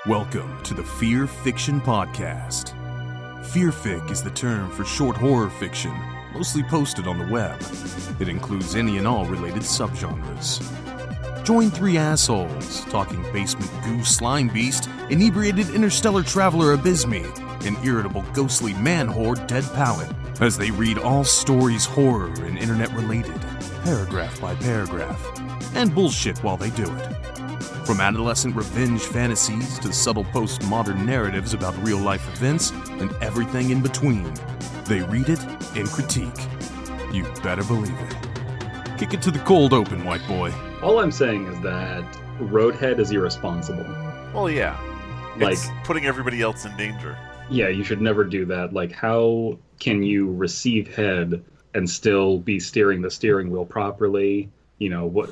Welcome to the Fearfic Podcast. Fearfic is the term for short horror fiction, mostly posted on the web. It includes any and all related subgenres. Join three assholes talking basement goo Slimebeast, inebriated interstellar traveler Abysmii, and irritable ghostly man-horde Dead Palette, as they read all stories horror and internet-related, paragraph by paragraph, and bullshit while they do it. From adolescent revenge fantasies to subtle postmodern narratives about real-life events and everything in between, they read it and critique. You better believe it. Kick it to the cold open, white boy. All I'm saying is that Roadhead is irresponsible. Well, yeah. Like, it's putting everybody else in danger. Yeah, you should never do that. Like, how can you receive head and still be steering the steering wheel properly? You know, what?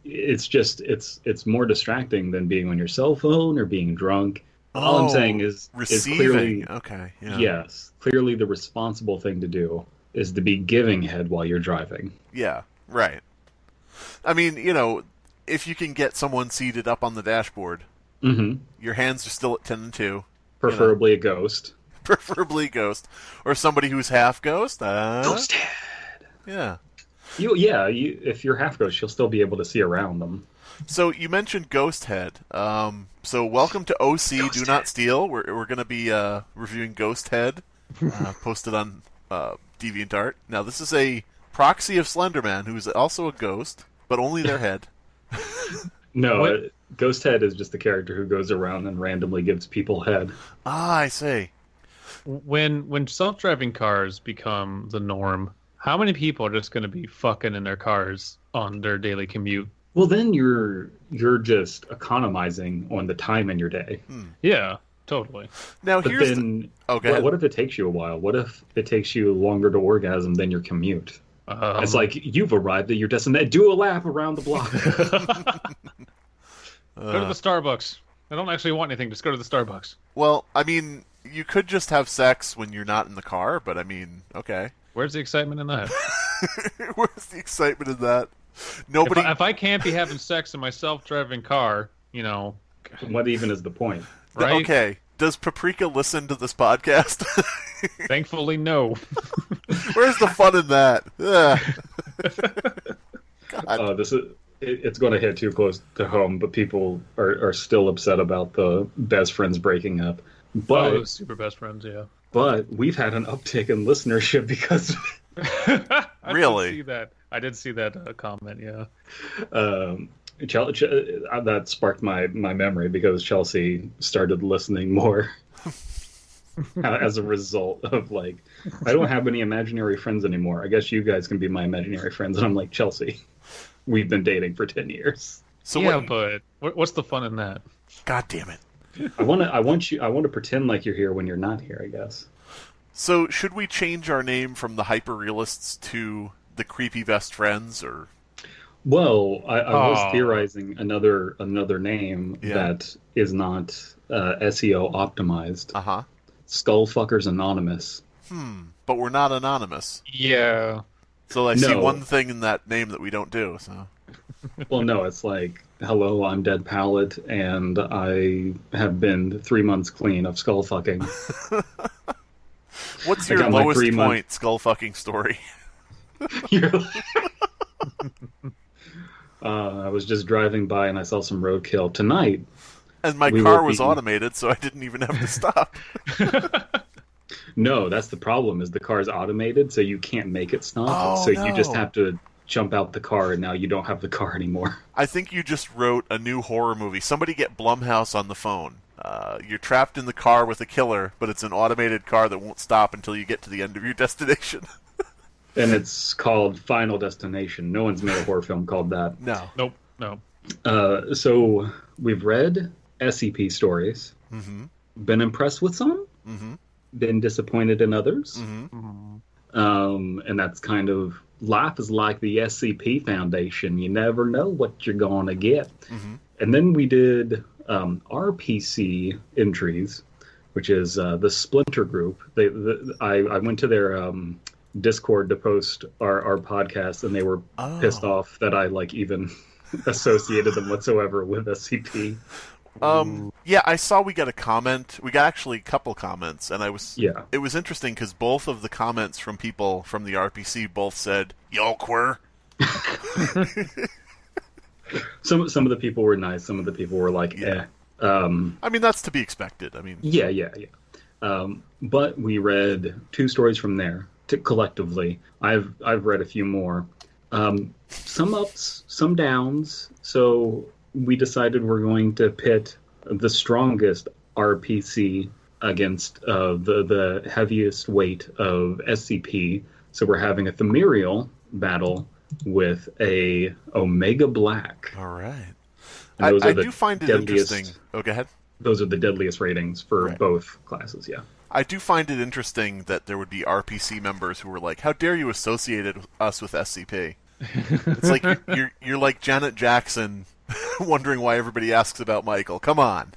It's just, it's more distracting than being on your cell phone or being drunk. All I'm saying is receiving. Is clearly, okay, yeah. Yes, clearly the responsible thing to do is to be giving head while you're driving. Yeah, right. I mean, you know, if you can get someone seated up on the dashboard, your hands are still at 10 and 2. Preferably a ghost. Preferably a ghost. Or somebody who's half ghost. Ghost head. Yeah. If you're half ghost, you'll still be able to see around them. So you mentioned Ghost Head. So welcome to OC Ghost Do Head. Not Steal. We're going to be reviewing Ghost Head, posted on DeviantArt. Now this is a proxy of Slenderman, who's also a ghost, but only their head. No, Ghost Head is just a character who goes around and randomly gives people head. Ah, I see. When self-driving cars become the norm, how many people are just going to be fucking in their cars on their daily commute? Well, then you're just economizing on the time in your day. Yeah, totally. Now But here's then, okay. what if it takes you a while? What if it takes you longer to orgasm than your commute? It's like you've arrived at your destination. Do a lap around the block. Go to the Starbucks. I don't actually want anything. Just go to the Starbucks. Well, I mean, you could just have sex when you're not in the car, but I mean, okay. Where's the excitement in that? Where's the excitement in that? Nobody. If I can't be having sex in my self-driving car, you know. What even is the point? Right? Okay. Does Paprika listen to this podcast? Thankfully, no. Where's the fun in that? God. It's going to hit too close to home, but people are still upset about the best friends breaking up. But super best friends, yeah. But we've had an uptick in listenership because Really? I did see that comment, yeah. That sparked my memory because Chelsea started listening more as a result of, like, I don't have any imaginary friends anymore. I guess you guys can be my imaginary friends. And I'm like, Chelsea, we've been dating for 10 years. So yeah, but what's the fun in that? God damn it. I want to pretend like you're here when you're not here, I guess. So should we change our name from the Hyperrealists to the Creepy Best Friends, or? Well, I was theorizing another name Yeah. that is not SEO optimized. Uh-huh. Skullfuckers Anonymous. But we're not anonymous. Yeah. So I see No. one thing in that name that we don't do, so. Well, no, it's like, hello, I'm Dead Palette, and I have been 3 months clean of skull fucking. What's I your got my lowest 3 month- point skull fucking story? I was just driving by and I saw some roadkill tonight. And my We car will was be- automated, so I didn't even have to stop. No, that's the problem, is the car's automated, so you can't make it stop. Oh, so you just no. have to jump out the car, and now you don't have the car anymore. I think you just wrote a new horror movie. Somebody get Blumhouse on the phone. You're trapped in the car with a killer, but it's an automated car that won't stop until you get to the end of your destination. And it's called Final Destination. No one's made a horror film called that. No. Nope. No. So we've read SCP stories, been impressed with some, been disappointed in others. And that's kind of, life is like the SCP Foundation. You never know what you're going to get. And then we did RPC entries, which is the Splinter Group. I went to their Discord to post our podcast, and they were pissed off that I even associated them whatsoever with SCP. Yeah, I saw we got a comment. We got actually a couple comments, and Yeah. it was interesting because both of the comments from people from the RPC both said, "Yo, queer." Some of the people were nice. Some of the people were like, Yeah. I mean, that's to be expected. I mean, Yeah. But we read 2 stories from there collectively. I've read a few more. Some ups, some downs. So we decided we're going to pit the strongest RPC against the heaviest weight of SCP. So we're having a Thaumiel battle with a Omega Black. all right. And I do find it deadliest- interesting. Oh, go ahead. Those are the deadliest ratings for Right. both classes, yeah. I do find it interesting that there would be RPC members who were like, "How dare you associate us with SCP?" It's like you're like Janet Jackson, wondering why everybody asks about Michael. Come on.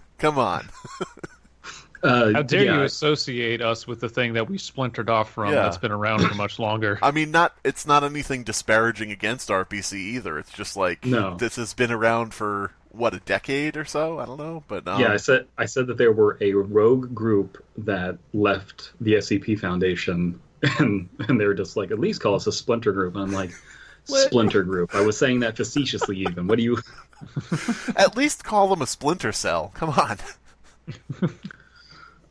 How dare you associate us with the thing that we splintered off from Yeah. that's been around for much longer? I mean, it's not anything disparaging against RPC either. It's just like, No. this has been around for, what, a decade or so? I don't know. But Yeah, I said that there were a rogue group that left the SCP Foundation, and they were just like, at least call us a splinter group. And I'm like, splinter group. I was saying that facetiously even. What do you... at least call them a splinter cell. Come on.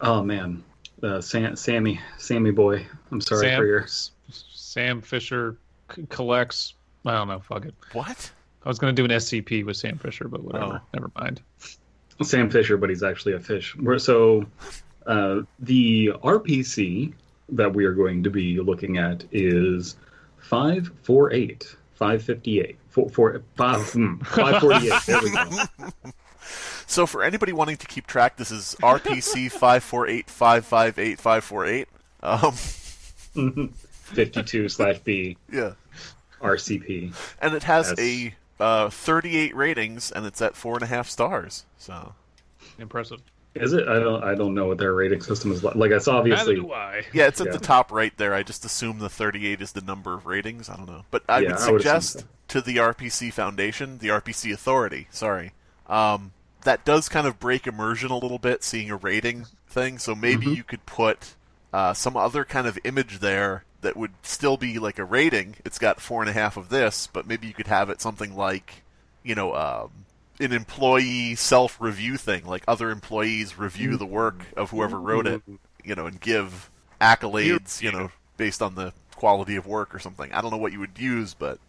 Oh, man. Sammy boy. I'm sorry for your... Sam Fisher collects... I don't know, fuck it. What? I was going to do an SCP with Sam Fisher, but whatever. Oh. Never mind. Sam Fisher, but he's actually a fish. So the RPC that we are going to be looking at is 548, 558, 548. There we go. So for anybody wanting to keep track, this is RPC 548558548. 52/B Yeah. RCP. And it has That's- a 38 ratings, and it's at 4.5 stars. So Impressive. Is it? I don't know what their rating system is like. Like, it's obviously... Neither do I. yeah, it's at Yeah. the top right there. I just assume the 38 is the number of ratings. I don't know, but I Yeah, would I would assume suggest so. to the RPC Foundation, the RPC Authority. Sorry, that does kind of break immersion a little bit, seeing a rating thing. So maybe you could put some other kind of image there that would still be like a rating. It's got 4.5 of this, but maybe you could have it something like, an employee self-review thing, like other employees review the work of whoever wrote it, and give accolades, based on the quality of work or something. I don't know what you would use, but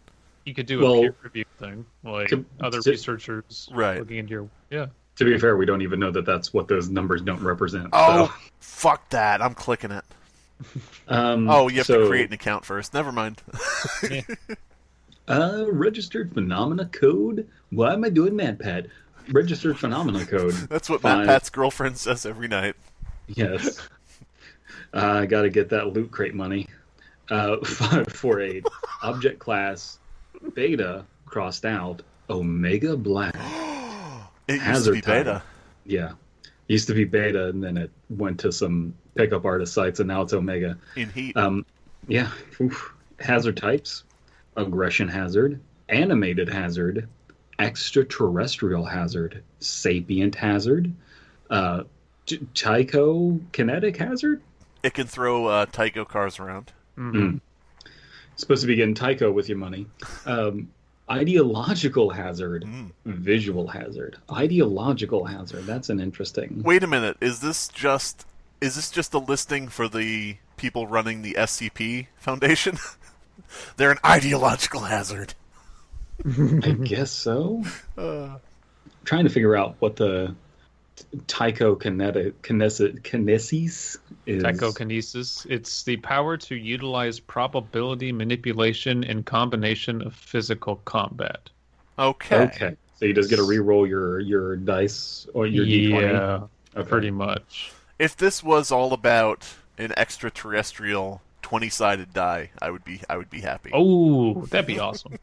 You could do a peer review thing, like other researchers Right. looking into your... Yeah. To be fair, we don't even know that that's what those numbers don't represent. oh, fuck that! I'm clicking it. So, You have to create an account first. Never mind. registered phenomena code? Why am I doing MatPat? Registered phenomena code. That's what Fine. Matt Pat's girlfriend says every night. Yes. I got to get that loot crate money. 548. Object class beta crossed out. Omega Black. It used Hazard to be beta. Yeah. Used to be beta, and then it went to some pickup artist sites, and now it's Omega. In heat. Yeah. Oof. Hazard types: aggression hazard, animated hazard, extraterrestrial hazard, sapient hazard, psychokinetic hazard. It can throw Tycho cars around. Supposed to be getting Tycho with your money. Ideological hazard, visual hazard, ideological hazard. That's an interesting. Wait a minute. Is this just a listing for the people running the SCP Foundation? They're an ideological hazard. I guess so. Trying to figure out what the psychokinesis is. Psychokinesis. It's the power to utilize probability manipulation in combination of physical combat. Okay. Okay. So you just get to re-roll your dice or your d20? Yeah, Okay. pretty much. If this was all about an extraterrestrial 20-sided die, I would be happy. Oh, that'd be awesome.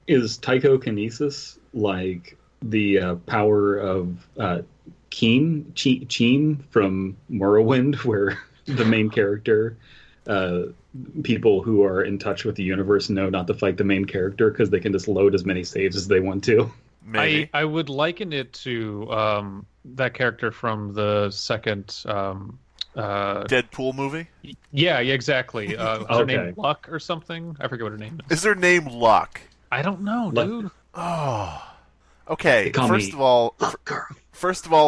Is psychokinesis like the power of Keen from Morrowind, where the main character, people who are in touch with the universe know not to fight the main character because they can just load as many saves as they want to? Maybe. I would liken it to that character from the second Deadpool movie? Yeah, exactly. Is her name Okay. Luck or something? I forget what her name is. Is her name Luck? I don't know, Luck. dude. Oh. Okay, They call first me of all, Luck Girl.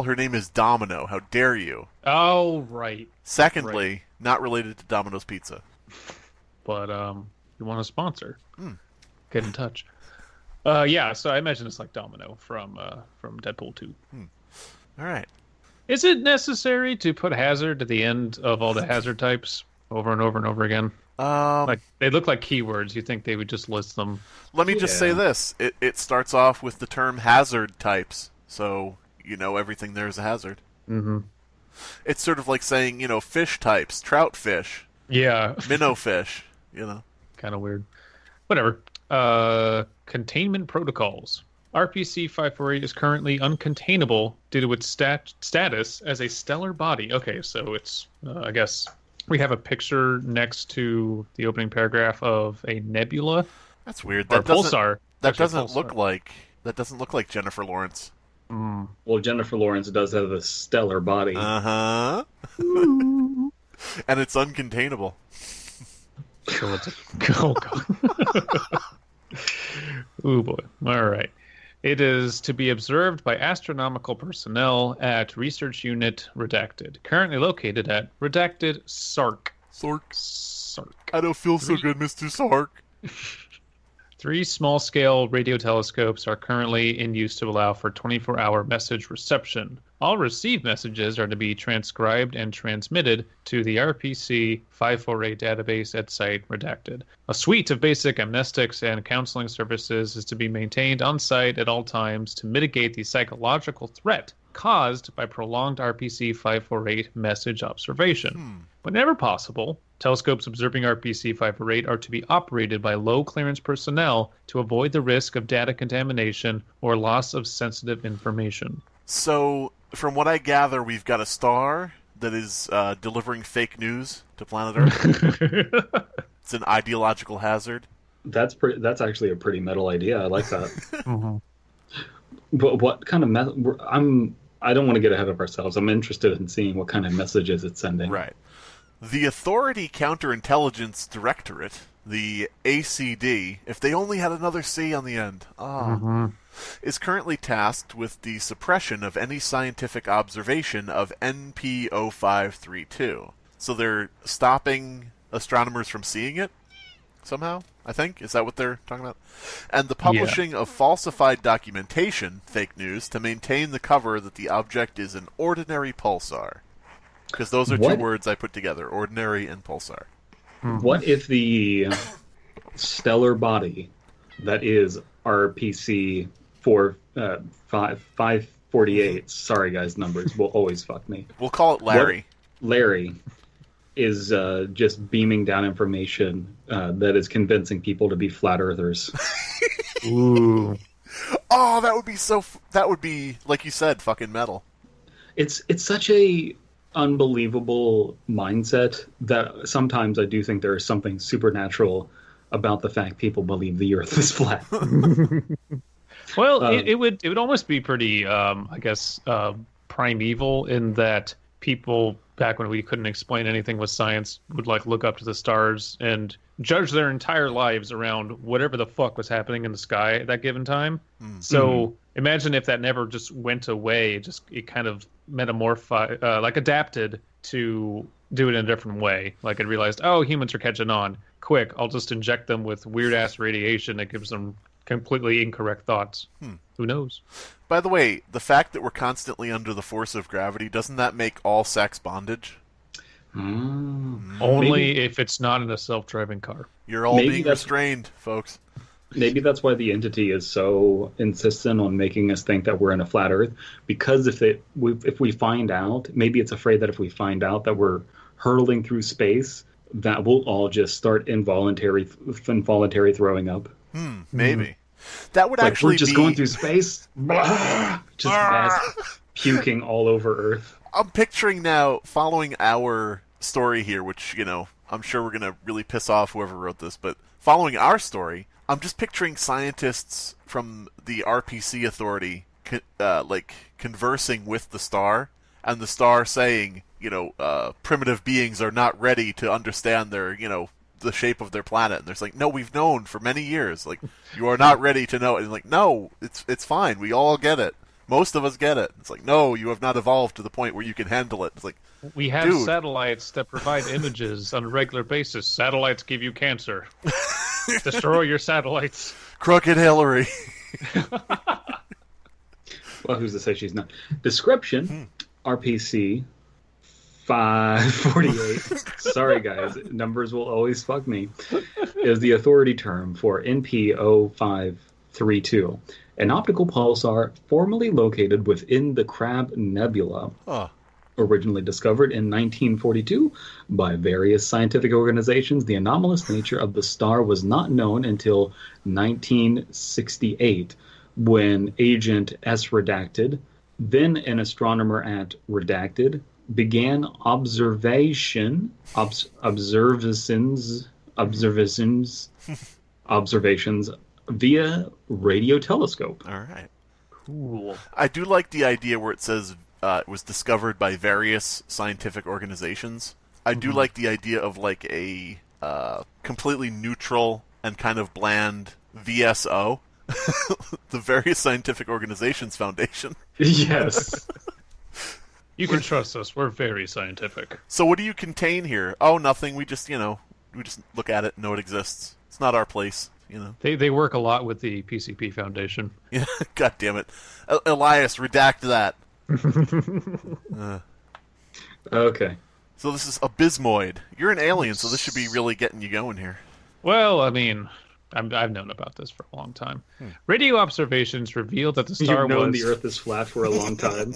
her name is Domino. How dare you? Oh, right. Secondly, not related to Domino's Pizza. But you want to sponsor? Get in touch. Yeah, so I imagine it's like Domino from Deadpool 2. All right. Is it necessary to put hazard at the end of all the hazard types over and over and over again? Like they look like keywords. You think they would just list them? Let me just say this. It starts off with the term hazard types, so you know everything there is a hazard. Mm-hmm. It's sort of like saying, fish types, trout fish, Yeah. minnow fish, Kind of weird. Whatever. Containment Protocols. RPC 548 is currently uncontainable due to its status as a stellar body. Okay, so it's, I guess, we have a picture next to the opening paragraph of a nebula. That's weird. Or That pulsar. That Actually, doesn't look pulsar. like Jennifer Lawrence. Well, Jennifer Lawrence does have a stellar body. Uh-huh. And it's uncontainable. So it's oh, God. Oh, boy. All right. It is to be observed by astronomical personnel at Research Unit Redacted, currently located at Redacted Sark. Sark. I don't feel so good, Mr. Sark. 3 small-scale radio telescopes are currently in use to allow for 24-hour message reception. All received messages are to be transcribed and transmitted to the RPC 548 database at site redacted. A suite of basic amnestics and counseling services is to be maintained on site at all times to mitigate the psychological threat caused by prolonged RPC 548 message observation. Whenever possible, telescopes observing RPC 548 are to be operated by low-clearance personnel to avoid the risk of data contamination or loss of sensitive information. So, from what I gather, we've got a star that is delivering fake news to planet Earth. It's an ideological hazard. That's actually a pretty metal idea. I like that. Mm-hmm. But what kind of I don't want to get ahead of ourselves. I'm interested in seeing what kind of messages it's sending. Right. The Authority Counterintelligence Directorate, the ACD, if they only had another C on the end, is currently tasked with the suppression of any scientific observation of NP0532. So they're stopping astronomers from seeing it, somehow, I think? Is that what they're talking about? And the publishing of falsified documentation, fake news, to maintain the cover that the object is an ordinary pulsar. Because those are two words I put together, ordinary and pulsar. What if the stellar body that is RPC 548, sorry guys, numbers will always fuck me. We'll call it Larry. Larry is just beaming down information that is convincing people to be flat earthers. Ooh. Oh, that would be, like you said, fucking metal. It's such a unbelievable mindset that sometimes I do think there is something supernatural about the fact people believe the Earth is flat. Well, it would almost be pretty, I guess, primeval in that people back when we couldn't explain anything with science would like look up to the stars and judge their entire lives around whatever the fuck was happening in the sky at that given time. So imagine if that never just went away, it kind of adapted to do it in a different way. Like it realized, oh, humans are catching on. Quick, I'll just inject them with weird ass radiation that gives them completely incorrect thoughts. Who knows? By the way, the fact that we're constantly under the force of gravity, doesn't that make all sex bondage? Only if it's not in a self-driving car. You're all being restrained, folks. Maybe that's why the entity is so insistent on making us think that we're in a flat Earth. Because if we find out, maybe it's afraid that if we find out that we're hurtling through space, that we'll all just start involuntary throwing up. Maybe. That would actually we're just going through space, just mass puking all over Earth. I'm picturing now, following our story here, which, I'm sure we're going to really piss off whoever wrote this, but following our story, I'm just picturing scientists from the RPC Authority, conversing with the star, and the star saying, primitive beings are not ready to understand their, the shape of their planet. And there's like, no, we've known for many years. Like, you are not ready to know. And like, no, it's fine. We all get it. Most of us get it. It's like, no, you have not evolved to the point where you can handle it. It's like, we have satellites that provide images on a regular basis. Satellites give you cancer. Destroy your satellites. Crooked Hillary. Well, who's to say she's not? Description, RPC 548. Sorry, guys. Numbers will always fuck me. Is the authority term for NP0532, an optical pulsar formerly located within the Crab Nebula. Originally discovered in 1942 by various scientific organizations, the anomalous nature of the star was not known until 1968, when Agent S. Redacted, then an astronomer at Redacted, began observations via radio telescope. All right. Cool. I do like the idea where it says it was discovered by various scientific organizations. I do like the idea of like a completely neutral and kind of bland VSO, the Various Scientific Organizations Foundation. Yes. You can trust us. We're very scientific. So what do you contain here? Oh, nothing. We just, we just look at it and know it exists. It's not our place, They work a lot with the PCP Foundation. Yeah, God damn it. Elias, redact that. Okay. So this is Abysmii. You're an alien, so this should be really getting you going here. Well, I mean, I've known about this for a long time. Radio observations revealed that the star You've known the Earth is flat for a long time.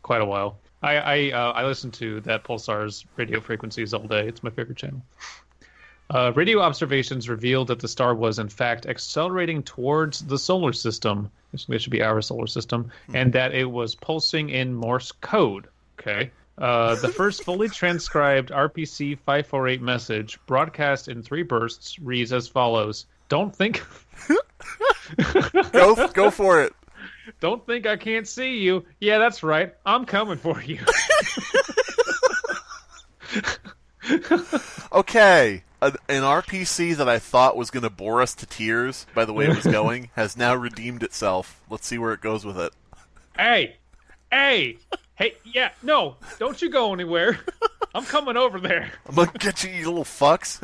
Quite a while. I listen to that pulsar's radio frequencies all day. It's my favorite channel. Radio observations revealed that the star was, in fact, accelerating towards the solar system. This should be our solar system. And that it was pulsing in Morse code. Okay. The first fully transcribed RPC 548 message, broadcast in 3 bursts, reads as follows. Don't think... Go for it. Don't think I can't see you. Yeah, that's right. I'm coming for you. Okay. An RPC that I thought was going to bore us to tears by the way it was going has now redeemed itself. Let's see where it goes with it. Hey, yeah, no, don't you go anywhere. I'm coming over there. I'm going to get you, you little fucks.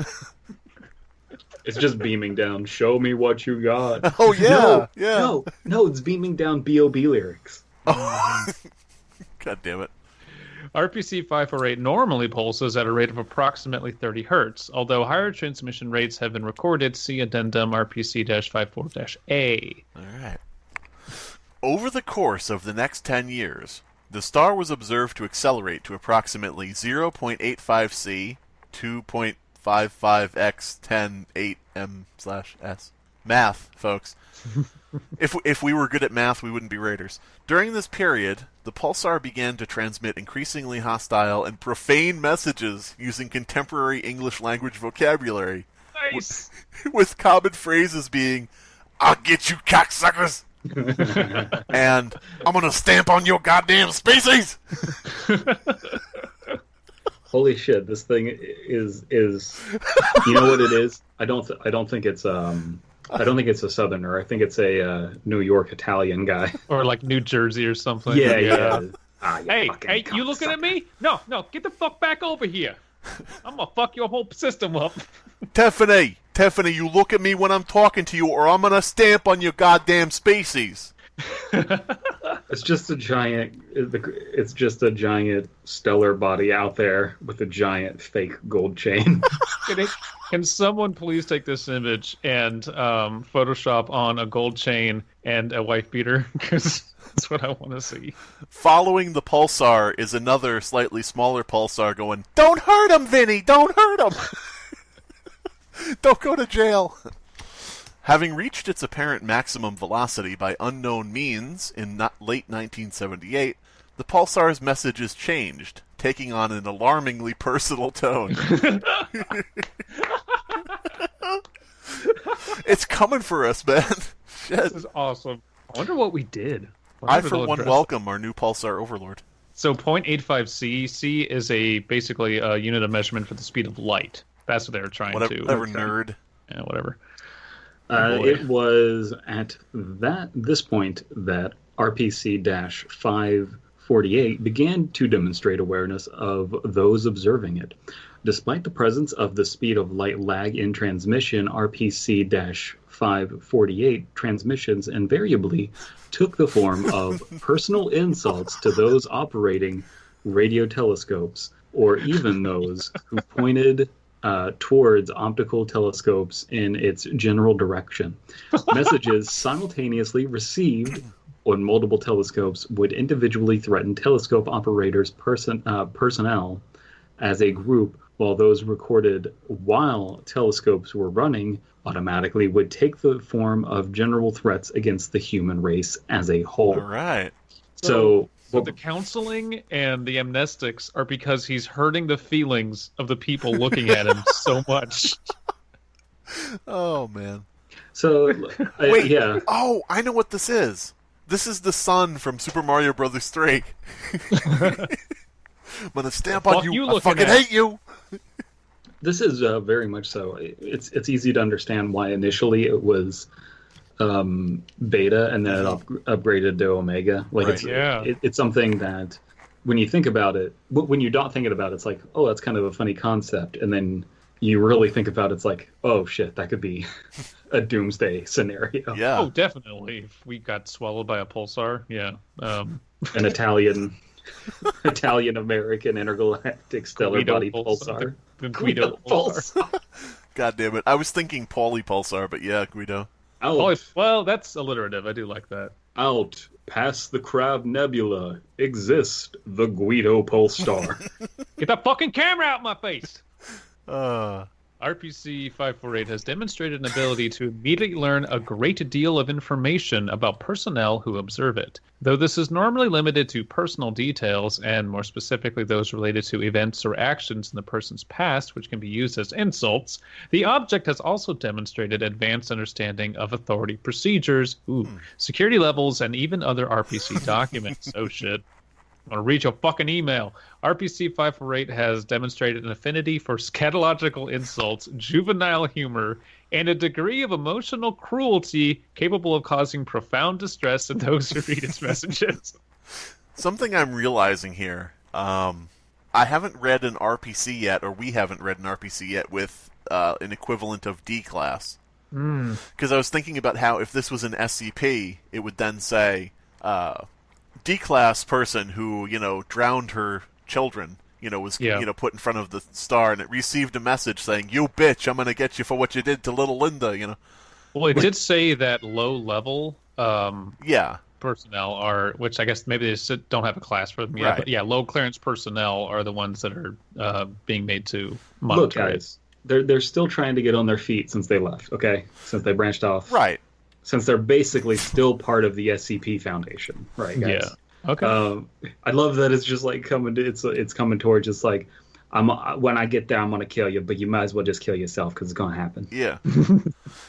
It's just beaming down. Show me what you got. Oh, yeah. No, it's beaming down B.O.B. lyrics. Oh. God damn it. RPC 548 normally pulses at a rate of approximately 30 hertz, although higher transmission rates have been recorded. See addendum RPC-54-A. All right. Over the course of the next 10 years, the star was observed to accelerate to approximately 0.85 C, 2.55x 10 8m/s. Math, folks. If we were good at math, we wouldn't be raiders. During this period, the pulsar began to transmit increasingly hostile and profane messages using contemporary English language vocabulary. Nice! With common phrases being, "I'll get you cocksuckers!" and "I'm gonna stamp on your goddamn species!" Holy shit! This thing is. You know what it is? I don't think it's I don't think it's a Southerner. I think it's a New York Italian guy. Or like New Jersey or something. Yeah. Hey, you looking at me? No, get the fuck back over here. I'm gonna fuck your whole system up. Tiffany, you look at me when I'm talking to you, or I'm gonna stamp on your goddamn species. It's just a giant. It's just a giant stellar body out there with a giant fake gold chain. Can someone please take this image and Photoshop on a gold chain and a wife beater? Because that's what I want to see. Following the pulsar is another slightly smaller pulsar going, "Don't hurt him, Vinny! Don't hurt him! Don't go to jail!" Having reached its apparent maximum velocity by unknown means in late 1978, the pulsar's messages changed, taking on an alarmingly personal tone. It's coming for us, man. Shit. This is awesome. I wonder what we did. I, for one, welcome our new Pulsar Overlord. So 0.85 C. C is basically a unit of measurement for the speed of light. That's what they were trying to... Whatever, nerd. Yeah, whatever. It was at this point that RPC-548 began to demonstrate awareness of those observing it. Despite the presence of the speed of light lag in transmission, RPC-548 transmissions invariably took the form of personal insults to those operating radio telescopes, or even those who pointed towards optical telescopes in its general direction. Messages simultaneously received on multiple telescopes would individually threaten telescope operators' personnel as a group, while those recorded while telescopes were running automatically would take the form of general threats against the human race as a whole. All right. So the counseling and the amnestics are because he's hurting the feelings of the people looking at him so much. Oh, man. So, wait. Yeah. Oh, I know what this is. This is the sun from Super Mario Brothers 3. I'm gonna stamp on you. I fucking hate you. This is very much so. It's easy to understand why initially it was beta and then it upgraded to omega. Like right. it's something that when you think about it, when you're not thinking about it, it's like, oh, that's kind of a funny concept, and then you really think about it, it's like, oh shit, that could be a doomsday scenario. Yeah. Oh, definitely. If we got swallowed by a pulsar, yeah. An Italian American intergalactic stellar Guido body pulsar. The Guido pulsar. God damn it. I was thinking Pauly pulsar, but yeah, Guido. Well, that's alliterative. I do like that. Out past the Crab Nebula exists the Guido pulsar. Get that fucking camera out of my face! RPC-548 has demonstrated an ability to immediately learn a great deal of information about personnel who observe it. Though this is normally limited to personal details, and more specifically those related to events or actions in the person's past, which can be used as insults, the object has also demonstrated advanced understanding of authority procedures, security levels, and even other RPC documents. Oh shit. I'm going to read your fucking email. RPC-548 has demonstrated an affinity for scatological insults, juvenile humor, and a degree of emotional cruelty capable of causing profound distress in those who read its messages. Something I'm realizing here, I haven't read an RPC yet, or we haven't read an RPC yet with an equivalent of D-class. Because I was thinking about how if this was an SCP, it would then say... D-class person who, drowned her children, was, put in front of the star, and it received a message saying, "You bitch, I'm gonna get you for what you did to little Linda," Well, it did say that low-level personnel are, which I guess maybe they just don't have a class for them yet, but low-clearance personnel are the ones that are being made to monitor. Look, guys, they're still trying to get on their feet since they left, okay? Since they branched off. Right. Since they're basically still part of the SCP Foundation, right, guys? Yeah. Okay. I love that it's just like it's coming towards just like when I get there, I'm gonna kill you, but you might as well just kill yourself because it's gonna happen. Yeah.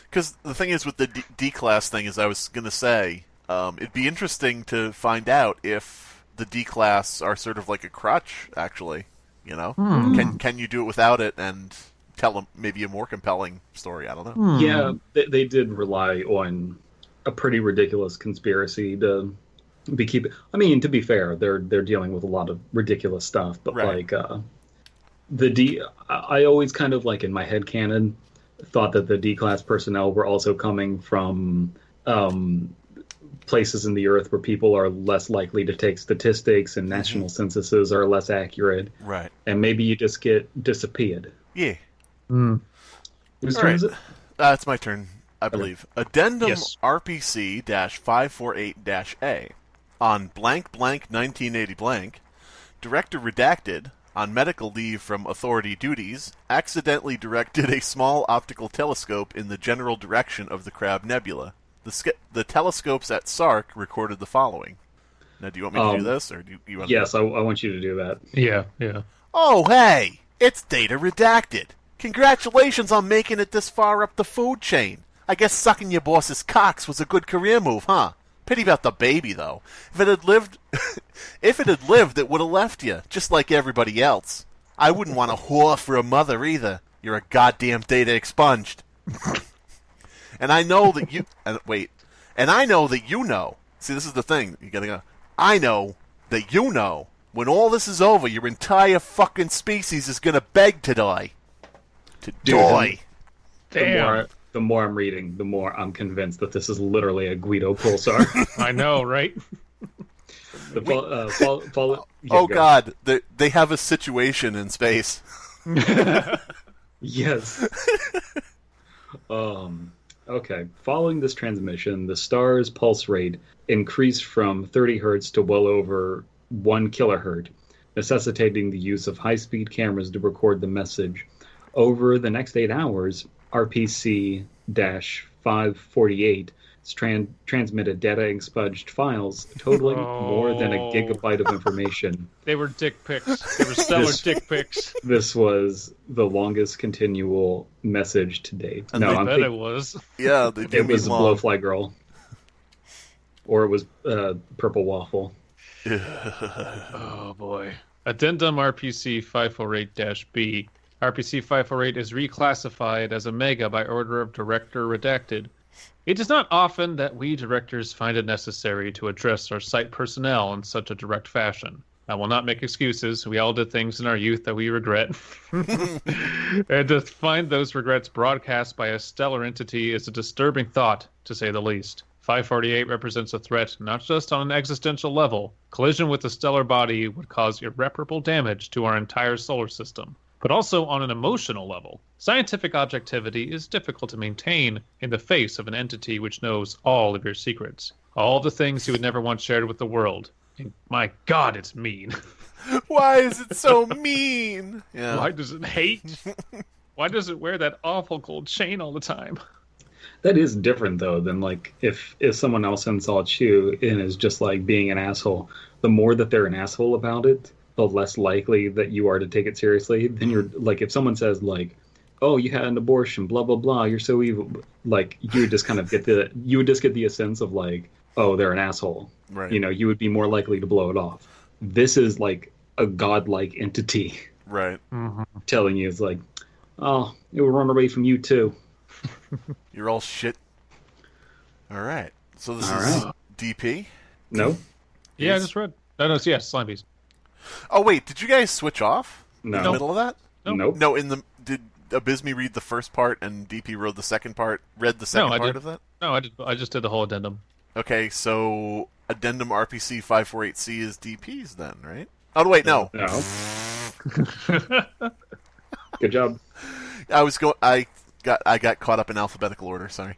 Because the thing is with the D-class thing, is I was gonna say, it'd be interesting to find out if the D-class are sort of like a crutch, actually. Can you do it without it and tell them maybe a more compelling story? I don't know. Yeah, they did rely on a pretty ridiculous conspiracy to be keeping. I mean, to be fair, they're dealing with a lot of ridiculous stuff, but like I always kind of like in my head canon thought that the D-class personnel were also coming from places in the Earth where people are less likely to take statistics and national censuses are less accurate. Right. And maybe you just get disappeared. Yeah. Whose turn is it? It's my turn, I believe. Addendum RPC-548-A. On blank 1980 blank, Director Redacted, on medical leave from authority duties, accidentally directed a small optical telescope in the general direction of the Crab Nebula. The telescopes at SARC recorded the following. Now, do you want me to do this, or do you want? Yes, I want you to do that. Yeah. Oh, hey! It's Data Redacted! Congratulations on making it this far up the food chain. I guess sucking your boss's cocks was a good career move, huh? Pity about the baby, though. If it had lived, it would have left you, just like everybody else. I wouldn't want a whore for a mother either. You're a goddamn data expunged. And I know that you... And I know that you know. See, this is the thing. You gotta go. I know that you know. When all this is over, your entire fucking species is gonna beg to die. To die. Damn. The more I'm reading, the more I'm convinced that this is literally a Guido pulsar. I know, right? God, they have a situation in space. Yes. Okay. Following this transmission, the star's pulse rate increased from 30 hertz to well over 1 kilohertz, necessitating the use of high-speed cameras to record the message. Over the next 8 hours, RPC-548 transmitted data expunged files totaling more than a gigabyte of information. They were dick pics. They were stellar dick pics. This was the longest continual message to date. And I bet it was. Yeah, it was Blowfly Girl. Or it was Purple Waffle. Oh, boy. Addendum RPC 548-B. RPC 548 is reclassified as a mega by order of Director Redacted. It is not often that we directors find it necessary to address our site personnel in such a direct fashion. I will not make excuses. We all did things in our youth that we regret. And to find those regrets broadcast by a stellar entity is a disturbing thought, to say the least. 548 represents a threat not just on an existential level. Collision with the stellar body would cause irreparable damage to our entire solar system, but also on an emotional level. Scientific objectivity is difficult to maintain in the face of an entity which knows all of your secrets, all the things you would never want shared with the world. And my God, it's mean. Why is it so mean? Yeah. Why does it hate? Why does it wear that awful gold chain all the time? That is different, though, than, like, if someone else insults you and is just, like, being an asshole. The more that they're an asshole about it, the less likely that you are to take it seriously. Then you're, like, if someone says, like, oh, you had an abortion, blah, blah, blah, you're so evil. Like, you would just kind of get the sense of, like, oh, they're an asshole. Right. You know, you would be more likely to blow it off. This is, like, a godlike entity. Right. Mm-hmm. Telling you, it's like, oh, it will run away from you, too. You're all shit. All right. So this All is right. DP? No? Yeah, I just read. No, yes, Slimebeast. Oh, wait. Did you guys switch off No. in the middle of that? Nope. No, did Abysmii read the first part and DP read the second part of that? No, I just did the whole addendum. Okay, so Addendum RPC 548C is DP's then, right? Oh, wait, no. No. Good job. I got caught up in alphabetical order, sorry.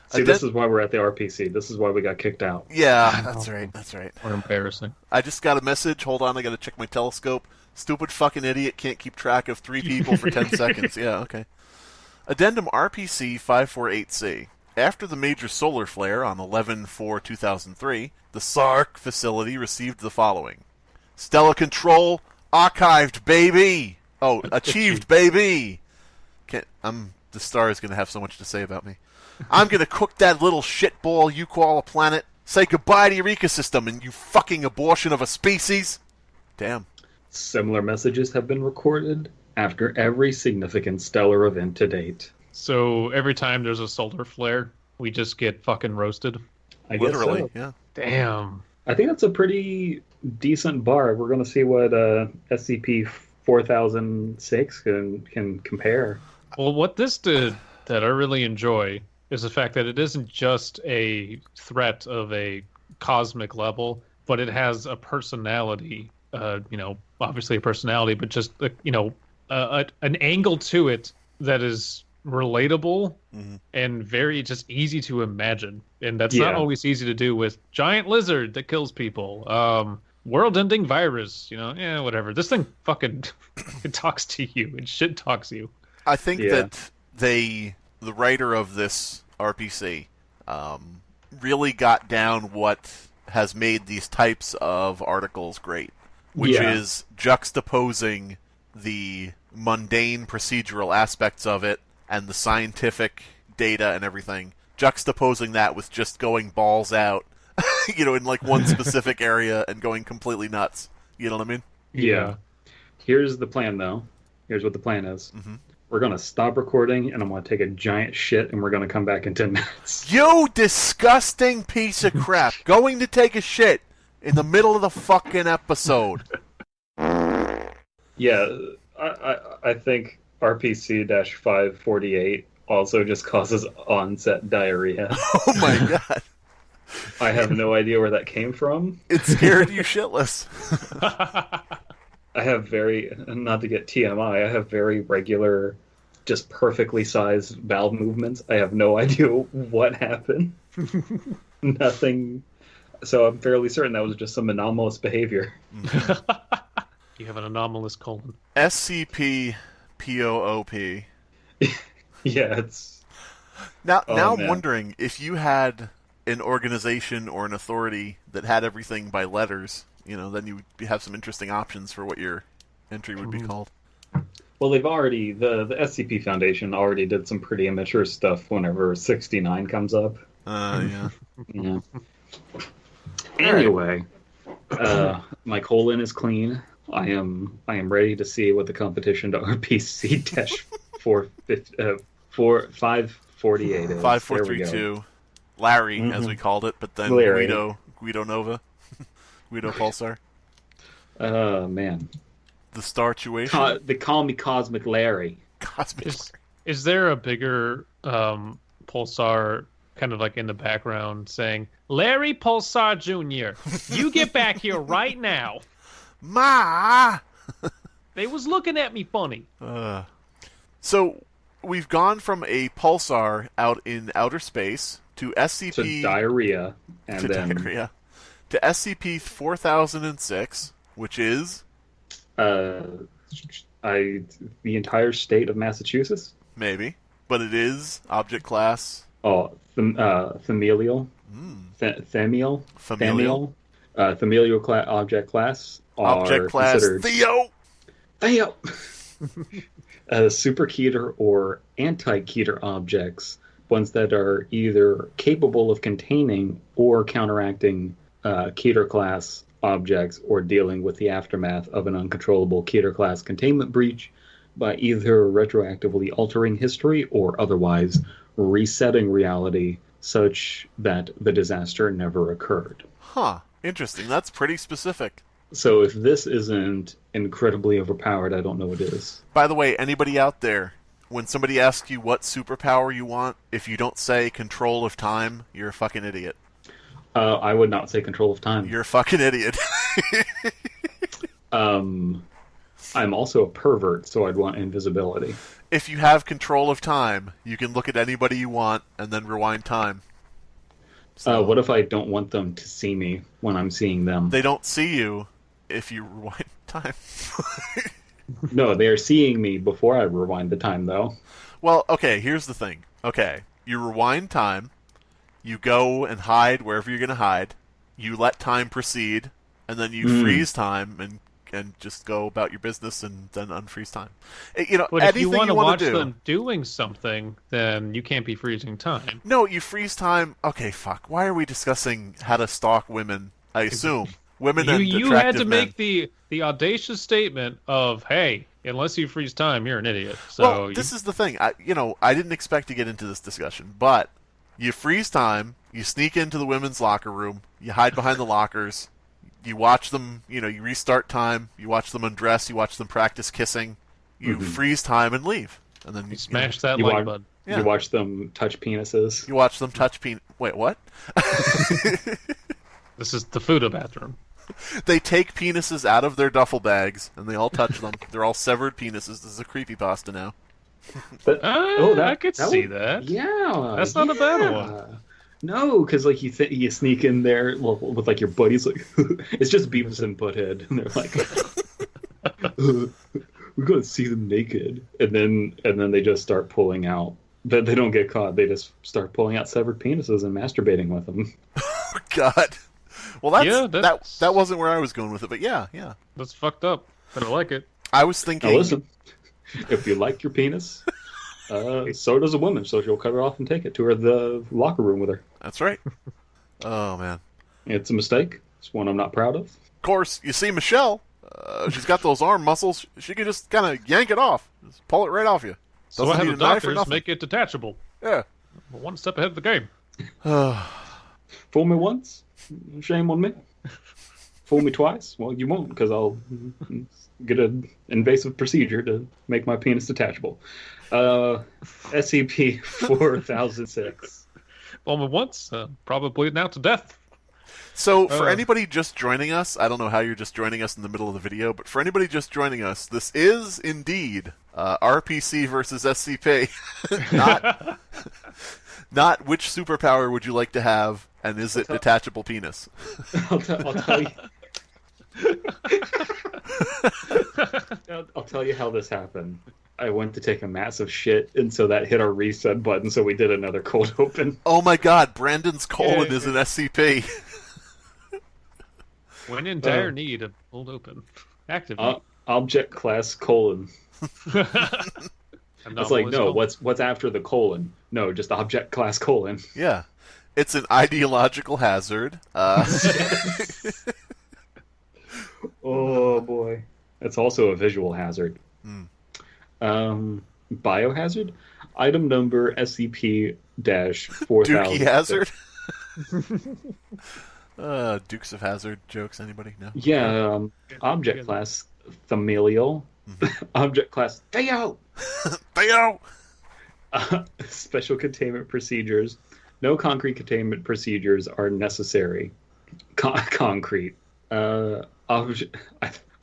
See, this is why we're at the RPC. This is why we got kicked out. Yeah, that's right. Or embarrassing. I just got a message. Hold on, I gotta check my telescope. Stupid fucking idiot can't keep track of 3 people for 10 seconds. Yeah, okay. Addendum RPC 548C. After the major solar flare on 11/4/2003, the SARC facility received the following. Stellar Control archived, baby! Oh, achieved, baby! The star is going to have so much to say about me. I'm going to cook that little shitball you call a planet. Say goodbye to your ecosystem and you fucking abortion of a species. Damn. Similar messages have been recorded after every significant stellar event to date. So every time there's a solar flare, we just get fucking roasted? I guess Literally, so. yeah. Damn. I think that's a pretty decent bar. We're going to see what SCP 4006 can compare. Well, what this did that I really enjoy is the fact that it isn't just a threat of a cosmic level, but it has a personality, obviously a personality, but just, an angle to it that is relatable and very just easy to imagine. And that's not always easy to do with giant lizard that kills people. World-ending virus, whatever. This thing fucking it talks to you and shit talks you. I think that the writer of this RPC really got down what has made these types of articles great, which is juxtaposing the mundane procedural aspects of it and the scientific data and everything, juxtaposing that with just going balls out, in like one specific area and going completely nuts. You know what I mean? Yeah. Here's the plan, though. Here's what the plan is. Mm-hmm. We're going to stop recording, and I'm going to take a giant shit, and we're going to come back in 10 minutes. You disgusting piece of crap. Going to take a shit in the middle of the fucking episode. Yeah, I think RPC-548 also just causes onset diarrhea. Oh my god. I have no idea where that came from. It scared you shitless. I have not to get TMI, I have very regular, just perfectly sized bowel movements. I have no idea what happened. Nothing. So I'm fairly certain that was just some anomalous behavior. You have an anomalous colon. SCP POOP. Yeah, it's... Now I'm wondering, if you had an organization or an authority that had everything by letters, then you would have some interesting options for what your entry would be called. Well, they've already... The SCP Foundation already did some pretty immature stuff whenever 69 comes up. Yeah. Yeah. Anyway, my colon is clean. I am ready to see what the competition to RPC-548 is. 5432. Larry, as we called it, but then Guido Nova. Guido Pulsar. Man. The Startuation. They call me Cosmic Larry. Is there a bigger Pulsar kind of like in the background saying, Larry Pulsar Jr., you get back here right now. Ma! They was looking at me funny. So, we've gone from a pulsar out in outer space to SCP... To diarrhea. And diarrhea. To SCP-4006, which is... the entire state of Massachusetts? Maybe. But it is object class... Oh, Thaumiel. Thaumiel. Thaumiel object class are object class considered... Theo! Super Keter or anti-Keter objects, ones that are either capable of containing or counteracting Keter class objects or dealing with the aftermath of an uncontrollable Keter class containment breach by either retroactively altering history or otherwise resetting reality such that the disaster never occurred. Huh. Interesting. That's pretty specific. So if this isn't incredibly overpowered, I don't know what is. By the way, anybody out there, when somebody asks you what superpower you want, if you don't say control of time, you're a fucking idiot. I would not say control of time. You're a fucking idiot. I'm also a pervert, so I'd want invisibility. If you have control of time, you can look at anybody you want and then rewind time. So, what if I don't want them to see me when I'm seeing them? They don't see you if you rewind time. No, they are seeing me before I rewind the time, though. Well, okay, here's the thing. Okay, you rewind time, you go and hide wherever you're going to hide, you let time proceed, and then you freeze time and just go about your business and then unfreeze time. But if you want to watch them doing something, then you can't be freezing time. No, you freeze time. Okay, fuck. Why are we discussing how to stalk women? I assume women and attractive you had to men. make the audacious statement of, hey, unless you freeze time, you're an idiot. So well, this is the thing. I didn't expect to get into this discussion, but you freeze time. You sneak into the women's locker room. You hide behind the lockers. You watch them, you restart time, you watch them undress, you watch them practice kissing, you freeze time and leave. And then you smash that like button. Yeah. You watch them touch penises. You watch them touch Wait, what? This is the Fudo bathroom. They take penises out of their duffel bags, and they all touch them. They're all severed penises. This is a creepypasta now. I could see that. Yeah. That's not a bad one. No, because like you sneak in there with like your buddies, like it's just Beavis and Butthead, and they're like, "We're gonna see them naked," and then they just start pulling out. But they don't get caught. They just start pulling out severed penises and masturbating with them. Oh, God. Well, that wasn't where I was going with it, but yeah. That's fucked up, but I like it. I was Now thinking... listen, if you like your penis, so does a woman, so she'll cut it off and take it to the locker room with her. That's right. Oh, man. It's a mistake. It's one I'm not proud of. Of course, you see Michelle, she's got those arm muscles. She can just kind of yank it off. Just pull it right off you. So Doesn't I have need the a knife or doctors nothing. make it detachable. Yeah. One step ahead of the game. Fool me once, shame on me. Fool me twice, well, you won't, because I'll get an invasive procedure to make my penis detachable. SCP-4006. Only once, probably bleeding out to death. So, for anybody just joining us, I don't know how you're just joining us in the middle of the video, but for anybody just joining us, this is indeed RPC versus SCP. Not which superpower would you like to have, and is it detachable penis? I'll tell you. I'll tell you how this happened. I went to take a massive shit, and so that hit our reset button, so we did another cold open. Oh my god, Brandon's colon is an SCP. When in dire need of cold open. Activate. Object class colon. It's like, no, what's after the colon? No, just object class colon. Yeah. It's an ideological hazard. Oh, boy. It's also a visual hazard. Biohazard? Item number SCP-4000. Dookie hazard? Dukes of Hazzard jokes, anybody? No? Yeah, object class Thaumiel. Object class Theo! Theo! Special containment procedures. No concrete containment procedures are necessary. Concrete. I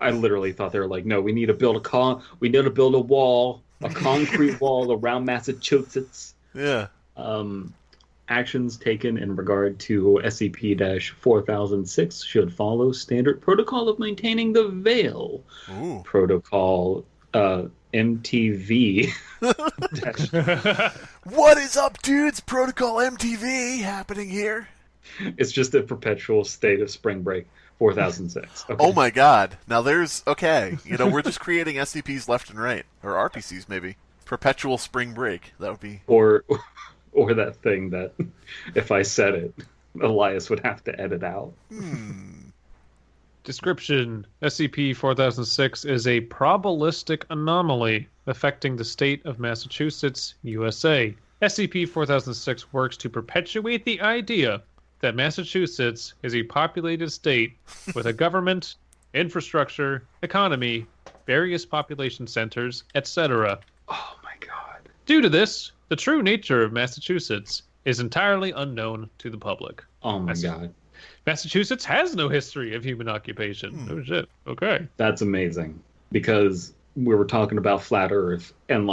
literally thought they were like, no, we need to build a wall, a concrete wall around Massachusetts. Yeah. Actions taken in regard to SCP-4006 should follow standard protocol of maintaining the veil. Ooh. Protocol MTV. What is up, dudes? Protocol MTV happening here. It's just a perpetual state of spring break. 4006. Okay. Oh my god. Now there's... Okay. We're just creating SCPs left and right. Or RPCs, maybe. Perpetual spring break. That would be... Or that thing that, if I said it, Elias would have to edit out. Description: SCP-4006 is a probabilistic anomaly affecting the state of Massachusetts, USA. SCP-4006 works to perpetuate the idea that Massachusetts is a populated state with a government, infrastructure, economy, various population centers, etc. Oh my god. Due to this, the true nature of Massachusetts is entirely unknown to the public. Oh my god. Massachusetts has no history of human occupation. Oh shit. Okay. That's amazing. Because we were talking about flat Earth, and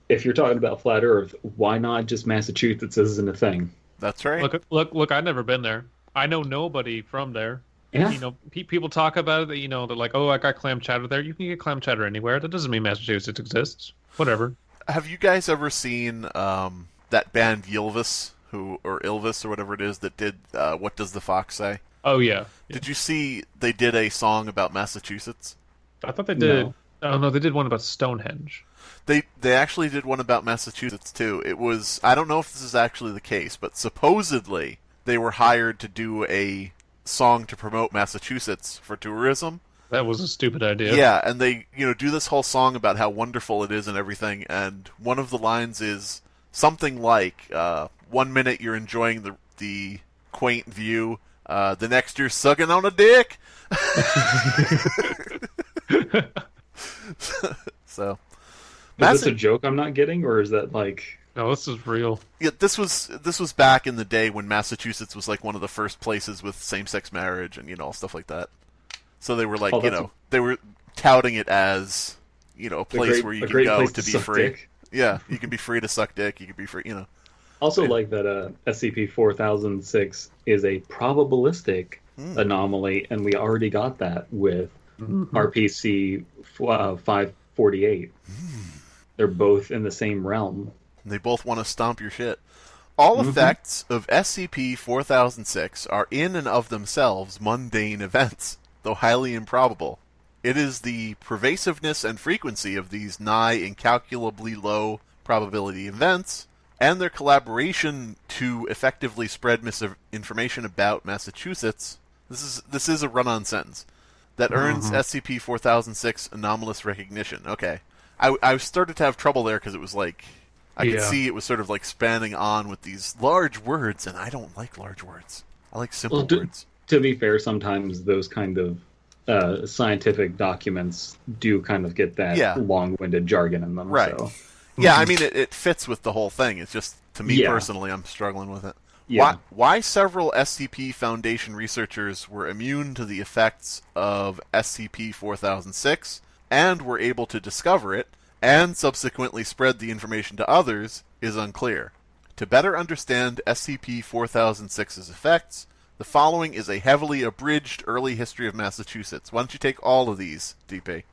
if you're talking about flat Earth, why not just Massachusetts isn't a thing? That's right. Look, I've never been there. I know nobody from there. Yeah. People talk about it, they're like, oh, I got clam chowder there. You can get clam chowder anywhere. That doesn't mean Massachusetts exists. Whatever. Have you guys ever seen that band Ylvis, or Ilvis, or whatever it is, that did What Does the Fox Say? Oh, yeah. Did you see they did a song about Massachusetts? I thought they did. No. Oh, no, they did one about Stonehenge. They actually did one about Massachusetts, too. It was... I don't know if this is actually the case, but supposedly they were hired to do a song to promote Massachusetts for tourism. That was a stupid idea. Yeah, and they, do this whole song about how wonderful it is and everything, and one of the lines is something like, 1 minute you're enjoying the quaint view, the next you're sucking on a dick! So... Is this a joke I'm not getting, or is that No, this is real. Yeah, this was back in the day when Massachusetts was one of the first places with same-sex marriage and stuff like that. So they were they were touting it as a place where you can go to be free. Dick. Yeah, you can be free to suck dick. You can be free. Also, that SCP-4006 is a probabilistic anomaly, and we already got that with RPC 548. They're both in the same realm. They both want to stomp your shit. All effects of SCP-4006 are in and of themselves mundane events, though highly improbable. It is the pervasiveness and frequency of these nigh incalculably low probability events, and their collaboration to effectively spread misinformation about Massachusetts. This is a run-on sentence that earns SCP-4006 anomalous recognition. Okay, I started to have trouble there because it was like I could see it was sort of like spanning on with these large words, and I don't like large words. I like simple words. To be fair, sometimes those kind of scientific documents do kind of get that long-winded jargon in them. Right. So. Yeah, I mean, it fits with the whole thing. It's just, to me personally, I'm struggling with it. Yeah. Why several SCP Foundation researchers were immune to the effects of SCP-4006 and were able to discover it and subsequently spread the information to others is unclear. To better understand SCP-4006's effects, the following is a heavily abridged early history of Massachusetts. Why don't you take all of these, DP?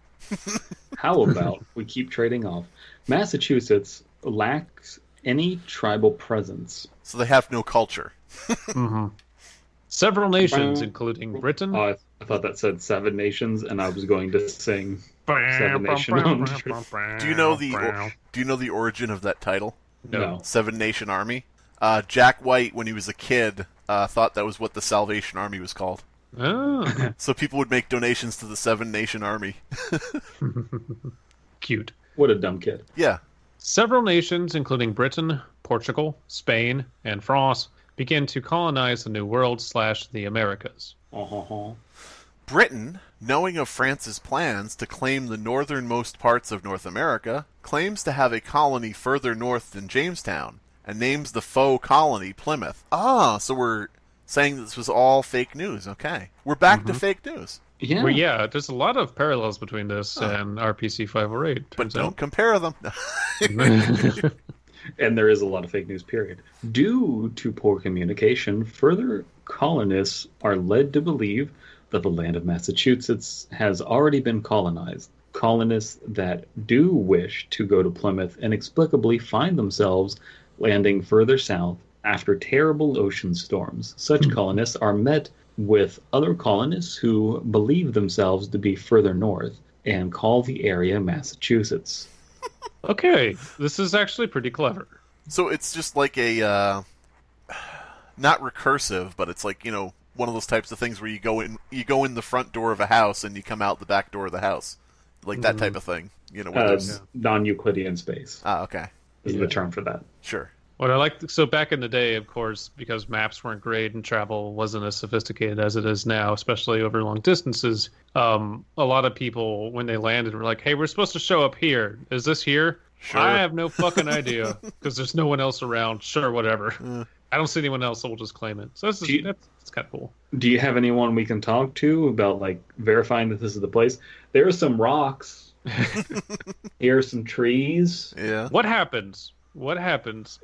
How about we keep trading off? Massachusetts lacks any tribal presence. So they have no culture. Several nations, including Britain. I thought that said 7 nations, and I was going to sing 7 Nation. Do you know the origin of that title? No. 7 Nation Army? Jack White, when he was a kid, thought that was what the Salvation Army was called. Oh. So people would make donations to the 7 Nation Army. Cute. What a dumb kid. Yeah. Several nations, including Britain, Portugal, Spain, and France, began to colonize the New World / the Americas. Britain, knowing of France's plans to claim the northernmost parts of North America, claims to have a colony further north than Jamestown, and names the faux colony Plymouth. So we're saying this was all fake news. Okay. We're back to fake news. Yeah. Well, yeah, there's a lot of parallels between this and RPC 508. But don't compare them. And there is a lot of fake news, period. Due to poor communication, further colonists are led to believe that the land of Massachusetts has already been colonized. Colonists that do wish to go to Plymouth inexplicably find themselves landing further south after terrible ocean storms. Such colonists are met with other colonists who believe themselves to be further north and call the area Massachusetts. Okay, this is actually pretty clever. So it's just like a, not recursive, but it's like, one of those types of things where you go in the front door of a house and you come out the back door of the house. Like that type of thing. Non-Euclidean space. Okay. Is the term for that. Sure. What I like, so back in the day, of course, because maps weren't great and travel wasn't as sophisticated as it is now, especially over long distances, a lot of people, when they landed, were like, hey, we're supposed to show up here. Is this here? Sure. I have no fucking idea, because there's no one else around. Sure, whatever. I don't see anyone else, so we'll just claim it. So that's kind of cool. Do you have anyone we can talk to about, verifying that this is the place? There are some rocks. Here are some trees. Yeah. What happens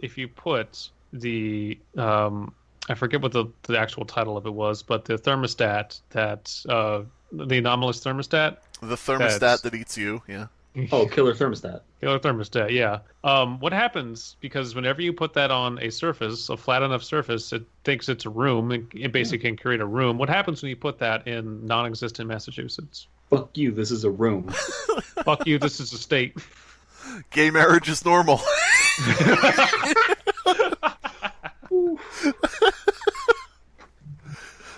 if you put the I forget what the actual title of it was, but the thermostat the anomalous thermostat, the thermostat that eats you, yeah. Oh, killer thermostat. Killer thermostat, yeah. What happens, because whenever you put that on a surface, a flat enough surface, it thinks it's a room. It basically can create a room. What happens when you put that in non-existent Massachusetts? Fuck you, this is a room. Fuck you, this is a state. Gay marriage is normal.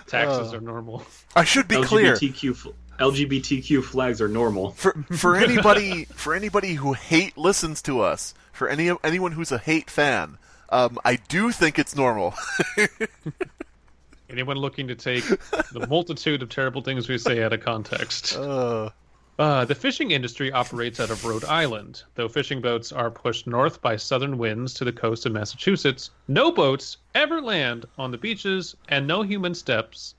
Taxes are normal. I should be clear. LGBTQ flags are normal. For anybody who listens to us, for anyone who's a hate fan, I do think it's normal. Anyone looking to take the multitude of terrible things we say out of context. The fishing industry operates out of Rhode Island. Though fishing boats are pushed north by southern winds to the coast of Massachusetts, no boats ever land on the beaches, and no human steps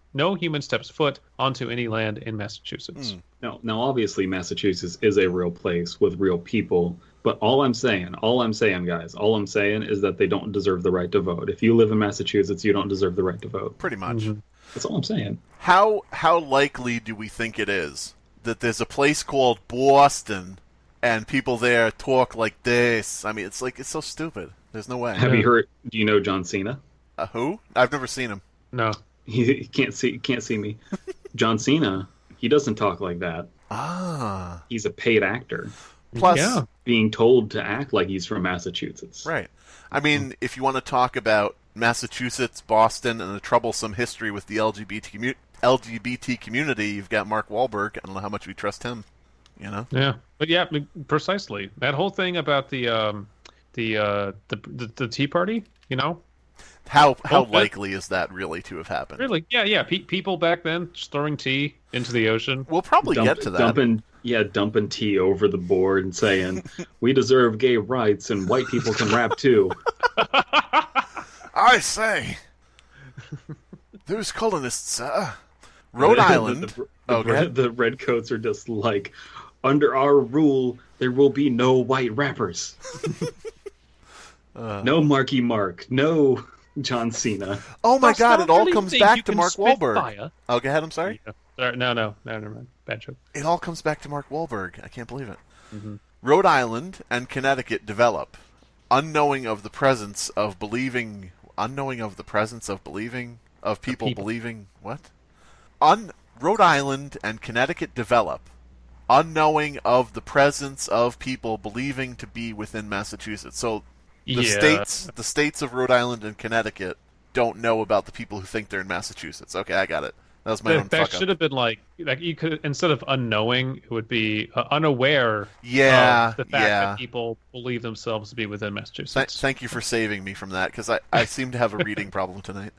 foot onto any land in Massachusetts. Now, obviously, Massachusetts is a real place with real people. But all I'm saying, guys, is that they don't deserve the right to vote. If you live in Massachusetts, you don't deserve the right to vote. Pretty much. That's all I'm saying. How likely do we think it is that there's a place called Boston and people there talk like this? I mean, it's so stupid. There's no way. Have you heard? Do you know John Cena? Who? I've never seen him. No. He can't see me. John Cena, he doesn't talk like that. Ah. He's a paid actor. Plus, Yeah. Being told to act like he's from Massachusetts. right. I mean, if you want to talk about Massachusetts, Boston, and a troublesome history with the LGBT community, you've got Mark Wahlberg. I don't know how much we trust him. You know? Yeah, but yeah, precisely that whole thing about the Tea Party. You know, How Oh, likely is that really to have happened? really, yeah. People back then just throwing tea into the ocean. We'll probably get to that. Dumping tea over the board and saying, we deserve gay rights and white people can rap too. I say, those colonists, Rhode Island. The redcoats are just like, under our rule, there will be no white rappers. No Marky Mark. No John Cena. Oh my God! It all really comes think back you to can Mark spit Wahlberg. fire? Oh, go ahead. I'm sorry. Yeah. Sorry, no, never mind. Bad joke. It all comes back to Mark Wahlberg. I can't believe it. Mm-hmm. Rhode Island and Connecticut develop, unknowing of the presence of believing people believing what? Rhode Island and Connecticut develop, unknowing of the presence of people believing to be within Massachusetts. So the states of Rhode Island and Connecticut don't know about the people who think they're in Massachusetts. Okay, I got it. That was my own fuck That up. should have been like you could, instead of unknowing, it would be unaware of the fact that people believe themselves to be within Massachusetts. Thank you for saving me from that, because I seem to have a reading problem tonight.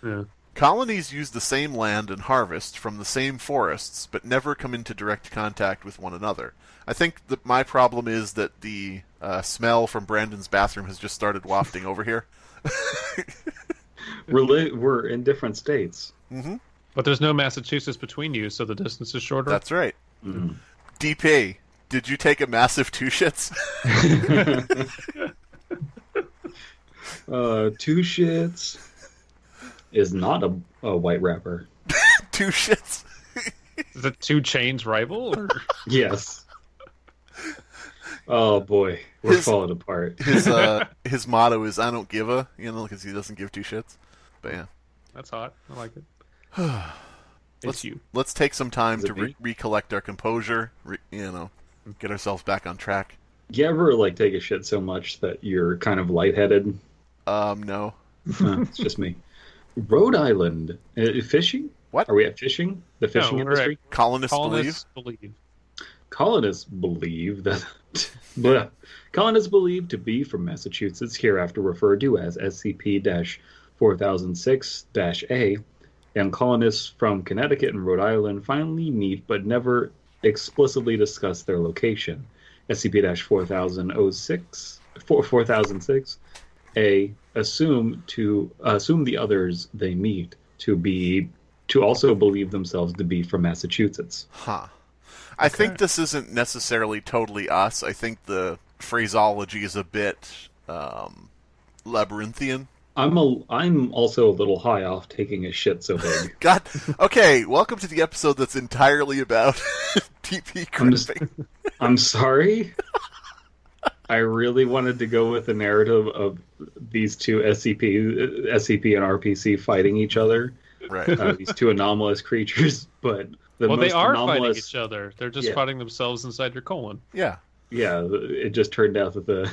Yeah. Colonies use the same land and harvest from the same forests, but never come into direct contact with one another. I think that my problem is that the smell from Brandon's bathroom has just started wafting over here. We're in different states. Mm-hmm. But there's no Massachusetts between you, so the distance is shorter. That's right. Mm. DP, did you take a massive two shits? Two shits is not a white rapper. Two shits? Is it 2 Chainz rival? Or? Yes. Oh boy, we're falling apart. His motto is "I don't give a," because he doesn't give two shits. But yeah, That's hot. I like it. let's take some time to me? recollect our composure. Get ourselves back on track. You ever take a shit so much that you're kind of lightheaded? No. It's just me. Rhode Island fishing? What? Are we at fishing? The fishing industry? Colonists believe. Colonists believe that colonists believed to be from Massachusetts, hereafter referred to as SCP-4006-A, and colonists from Connecticut and Rhode Island finally meet but never explicitly discuss their location. SCP-4006-A assume the others they meet to also believe themselves to be from Massachusetts. Huh. I think this isn't necessarily totally us. I think the phraseology is a bit labyrinthian. I'm also a little high off taking a shit so big. God. Okay, welcome to the episode that's entirely about TP crimping. I'm sorry. I really wanted to go with the narrative of these two SCP and RPC fighting each other. Right. These two anomalous creatures, but They are fighting each other. They're just fighting themselves inside your colon. Yeah. Yeah, it just turned out that the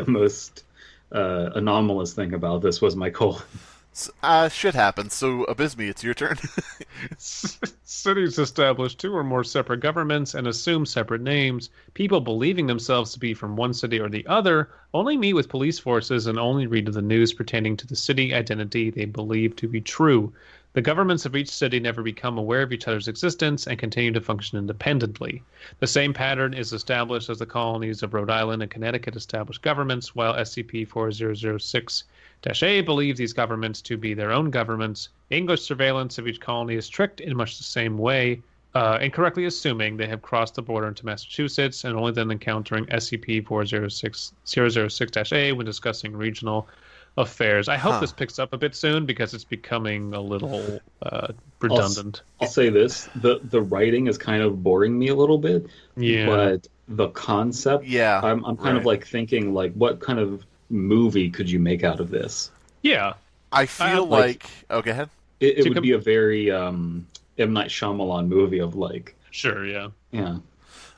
most anomalous thing about this was my colon. Shit happens. So, Abysmii, it's your turn. Cities establish 2 or more separate governments and assume separate names. People believing themselves to be from one city or the other only meet with police forces and only read the news pertaining to the city identity they believe to be true. The governments of each city never become aware of each other's existence and continue to function independently. The same pattern is established as the colonies of Rhode Island and Connecticut establish governments, while SCP-4006-A believe these governments to be their own governments. English surveillance of each colony is tricked in much the same way, incorrectly assuming they have crossed the border into Massachusetts and only then encountering SCP-4006-A when discussing regional affairs. I hope this picks up a bit soon because it's becoming a little redundant. I'll say this: the writing is kind of boring me a little bit. Yeah. But the concept, I'm kind of thinking what kind of movie could you make out of this? Yeah. I feel like... Oh, go ahead. It would be a very M. Night Shyamalan movie of Sure, yeah. Yeah.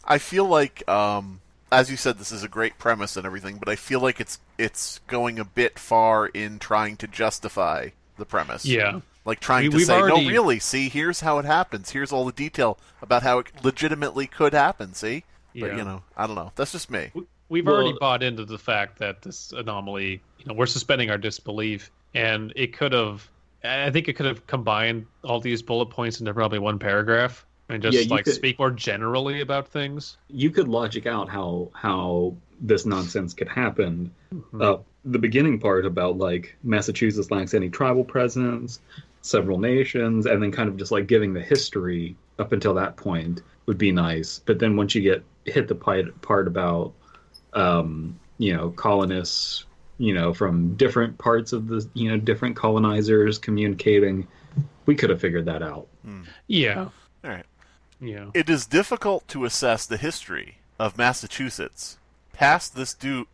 I feel like, as you said, this is a great premise and everything, but I feel like it's going a bit far in trying to justify the premise. Yeah. Like trying to say, no, really, see, here's how it happens. Here's all the detail about how it legitimately could happen, see? But, I don't know. That's just me. We've already bought into the fact that this anomaly, we're suspending our disbelief, and I think it could have combined all these bullet points into probably one paragraph and just speak more generally about things. You could logic out how this nonsense could happen. Mm-hmm. The beginning part about like Massachusetts lacks any tribal presence, several nations, and then kind of just like giving the history up until that point would be nice. But then once you hit the part about colonists, from different parts of the, different colonizers communicating, we could have figured that out. Yeah. All right. Yeah. It is difficult to assess the history of Massachusetts past this due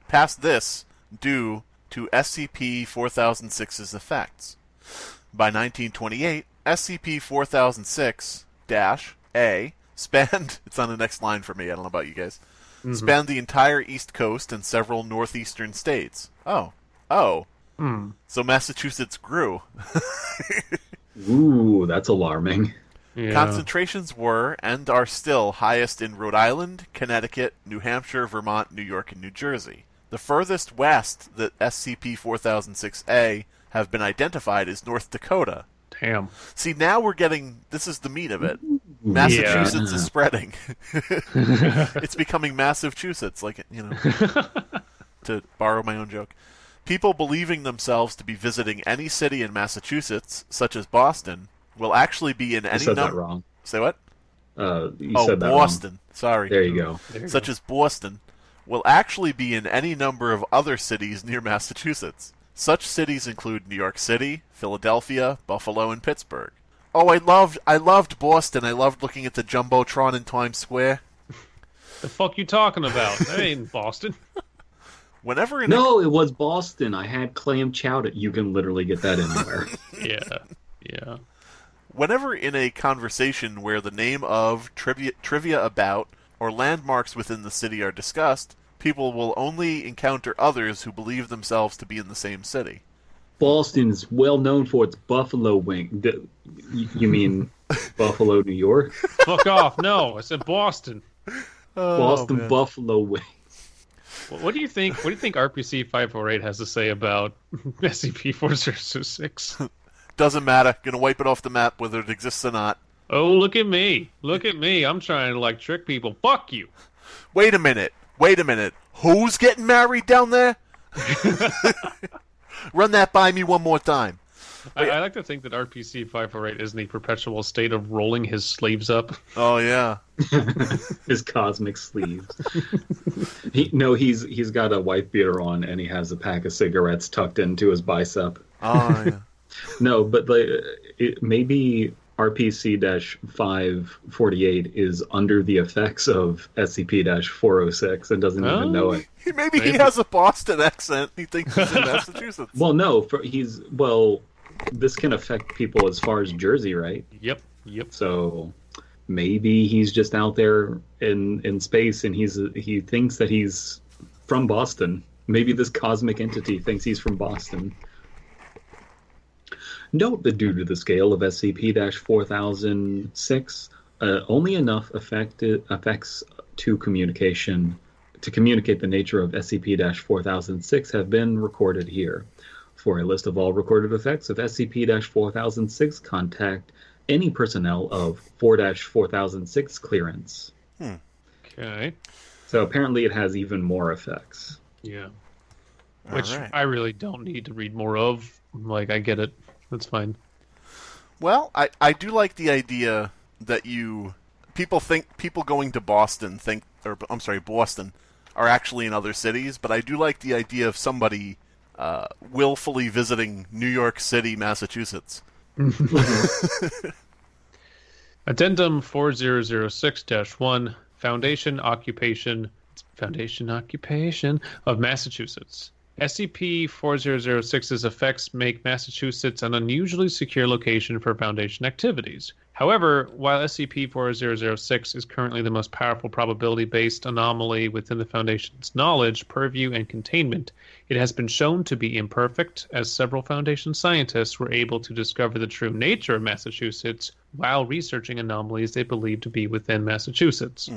to SCP-4006's effects. By 1928, SCP-4006-A spanned... It's on the next line for me, I don't know about you guys. Mm-hmm. Spanned the entire East Coast and several northeastern states. Oh. So Massachusetts grew. Ooh, that's alarming. Yeah. Concentrations were, and are still, highest in Rhode Island, Connecticut, New Hampshire, Vermont, New York, and New Jersey. The furthest west that SCP-4006-A have been identified is North Dakota. Damn. See, now we're getting... This is the meat of it. Massachusetts is spreading. It's becoming Massive-chusetts, to borrow my own joke. People believing themselves to be visiting any city in Massachusetts, such as Boston, will actually be in any number... You said that wrong. Say what? You said that Boston. Wrong. Sorry. There you go. Such as Boston, will actually be in any number of other cities near Massachusetts. Such cities include New York City, Philadelphia, Buffalo, and Pittsburgh. Oh, I loved Boston. I loved looking at the Jumbotron in Times Square. The fuck you talking about? That ain't Boston. No, it was Boston. I had clam chowder. You can literally get that anywhere. Yeah. Whenever in a conversation where the name of, trivia about, or landmarks within the city are discussed, people will only encounter others who believe themselves to be in the same city. Boston's well known for its buffalo wing. You mean Buffalo, New York? Fuck off. No, I said Boston. Boston buffalo wing. What do you think RPC 548 has to say about SCP-4006? Doesn't matter. Gonna wipe it off the map whether it exists or not. Oh, look at me. I'm trying to trick people. Fuck you. Wait a minute. Who's getting married down there? Run that by me one more time. I like to think that RPC 548 is in a perpetual state of rolling his sleeves up. Oh, yeah. His cosmic sleeves. He's got a wife beater on, and he has a pack of cigarettes tucked into his bicep. Oh, yeah. No, but maybe RPC-548 is under the effects of SCP-406 and doesn't even know it. Maybe he has a Boston accent. He thinks he's in Massachusetts. Well, no, this can affect people as far as Jersey, right? Yep. So maybe he's just out there in space and he thinks that he's from Boston. Maybe this cosmic entity thinks he's from Boston. Note that due to the scale of SCP-4006, only enough effects to communicate the nature of SCP-4006 have been recorded here. For a list of all recorded effects of SCP-4006, contact any personnel of 4-4006 clearance. Okay. So apparently it has even more effects. Yeah. Which I really don't need to read more of. I get it. That's fine. Well, I do like the idea that people going to Boston Boston are actually in other cities, but I do like the idea of somebody willfully visiting New York City, Massachusetts. Addendum 4006-1, Foundation Occupation of Massachusetts. SCP-4006's effects make Massachusetts an unusually secure location for Foundation activities. However, while SCP-4006 is currently the most powerful probability-based anomaly within the Foundation's knowledge, purview, and containment, it has been shown to be imperfect, as several Foundation scientists were able to discover the true nature of Massachusetts while researching anomalies they believed to be within Massachusetts.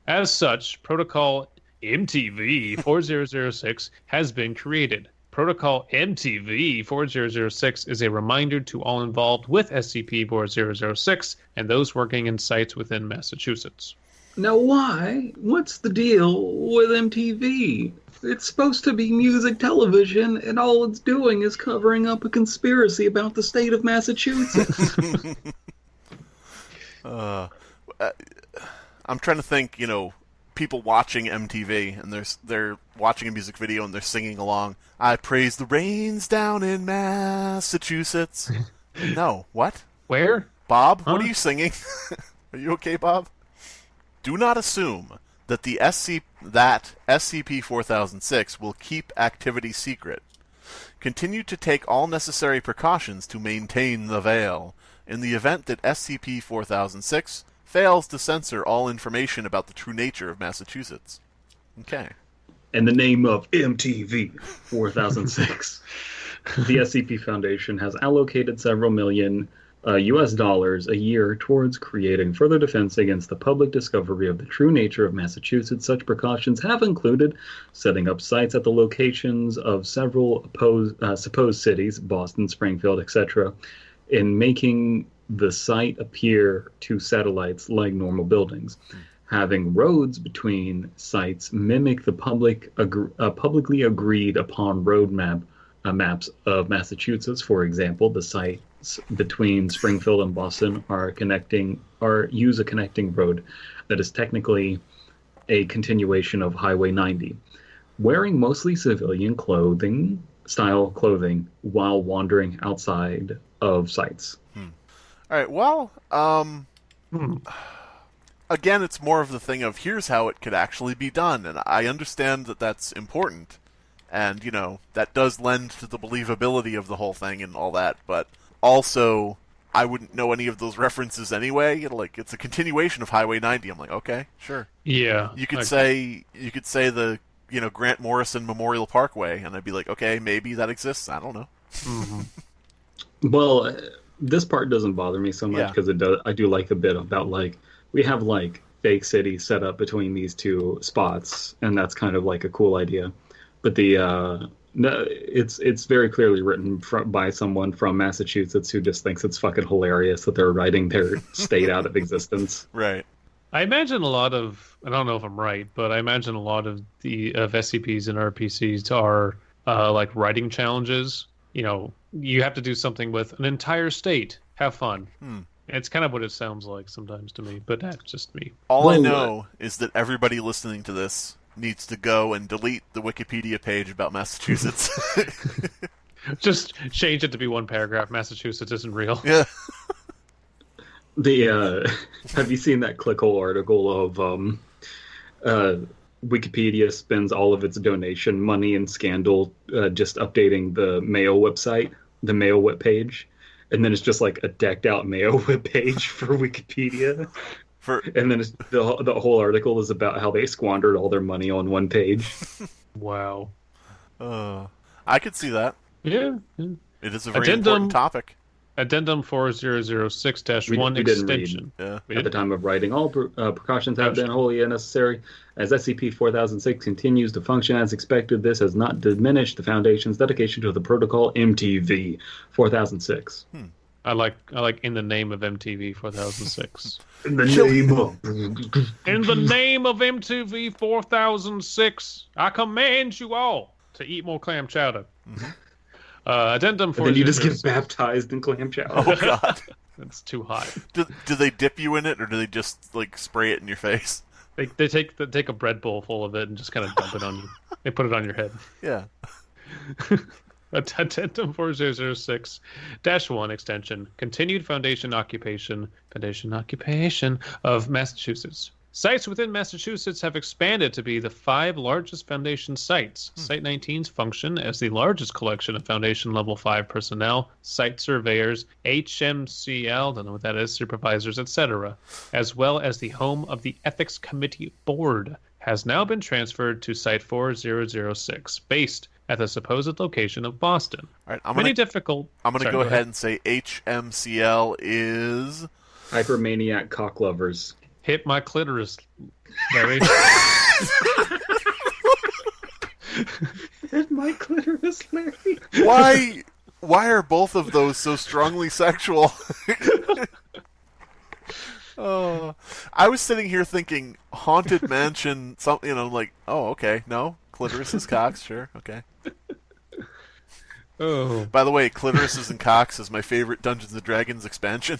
As such, Protocol MTV-4006 has been created. Protocol MTV-4006 is a reminder to all involved with SCP-4006 and those working in sites within Massachusetts. Now why? What's the deal with MTV? It's supposed to be music television, and all it's doing is covering up a conspiracy about the state of Massachusetts. I'm trying to think, people watching MTV, and they're watching a music video and they're singing along, I praise the rains down in Massachusetts. No, what? Where? Bob, what are you singing? Are you okay, Bob? Do not assume that SCP-4006 will keep activity secret. Continue to take all necessary precautions to maintain the veil. In the event that SCP-4006 fails to censor all information about the true nature of Massachusetts. Okay. In the name of MTV 4006, the SCP Foundation has allocated several million US dollars a year towards creating further defense against the public discovery of the true nature of Massachusetts. Such precautions have included setting up sites at the locations of several supposed cities, Boston, Springfield, etc., in making the site appear to satellites like normal buildings. Having roads between sites mimic the publicly agreed upon road maps of Massachusetts. For example, the sites between Springfield and Boston use a connecting road that is technically a continuation of Highway 90. Wearing mostly civilian style clothing while wandering outside of sites. All right, well, again, it's more of the thing of here's how it could actually be done, and I understand that that's important, and, that does lend to the believability of the whole thing and all that, but also, I wouldn't know any of those references anyway. It's a continuation of Highway 90. I'm like, okay, sure. Yeah. You could say the, Grant Morrison Memorial Parkway, and I'd be like, okay, maybe that exists. I don't know. Mm-hmm. Well, this part doesn't bother me so much because I do like the bit about we have fake cities set up between these two spots, and that's kind of a cool idea. But it's very clearly written by someone from Massachusetts who just thinks it's fucking hilarious that they're writing their state out of existence. Right. I imagine a lot of, I don't know if I'm right, but I imagine a lot of SCPs and RPCs are writing challenges. You have to do something with an entire state. Have fun. It's kind of what it sounds like sometimes to me, but that's just me. All I know is that everybody listening to this needs to go and delete the Wikipedia page about Massachusetts. Just change it to be one paragraph. Massachusetts isn't real. Yeah. Have you seen that clickhole article of Wikipedia spends all of its donation money and scandal just updating the Mayo website, the Mayo webpage, and then it's just a decked out Mayo webpage for Wikipedia. And then the whole article is about how they squandered all their money on one page. Wow. I could see that. Yeah. It is a very important topic. Addendum 4006-1 extension. At the time of writing, all precautions have been wholly unnecessary. As SCP-4006 continues to function as expected, this has not diminished the Foundation's dedication to the protocol MTV-4006. I like in the name of MTV-4006. In the name of... In the name of MTV-4006, I command you all to eat more clam chowder. Mm-hmm. Addendum 4006. And then you just get baptized in clam chowder. Oh, God. That's too hot. Do they dip you in it, or do they just, spray it in your face? They take a bread bowl full of it and just kind of dump it on you. They put it on your head. Yeah. Addendum 4006-1 extension. Continued Foundation occupation of Massachusetts. Sites within Massachusetts have expanded to be the 5 largest Foundation sites. Site 19's function as the largest collection of Foundation Level 5 personnel, site surveyors, HMCL, don't know what that is, supervisors, etc., as well as the home of the Ethics Committee Board, has now been transferred to Site 4006, based at the supposed location of Boston. All right, I'm going going to go ahead and say HMCL is... Hypermaniac Cocklovers. Hit my clitoris, Larry. Hit my clitoris, Larry. Why are both of those so strongly sexual? Oh, I was sitting here thinking haunted mansion, something, like, oh, okay, no, clitoris is cocks, sure, okay. Oh. By the way, clitorises and cocks is my favorite Dungeons and Dragons expansion.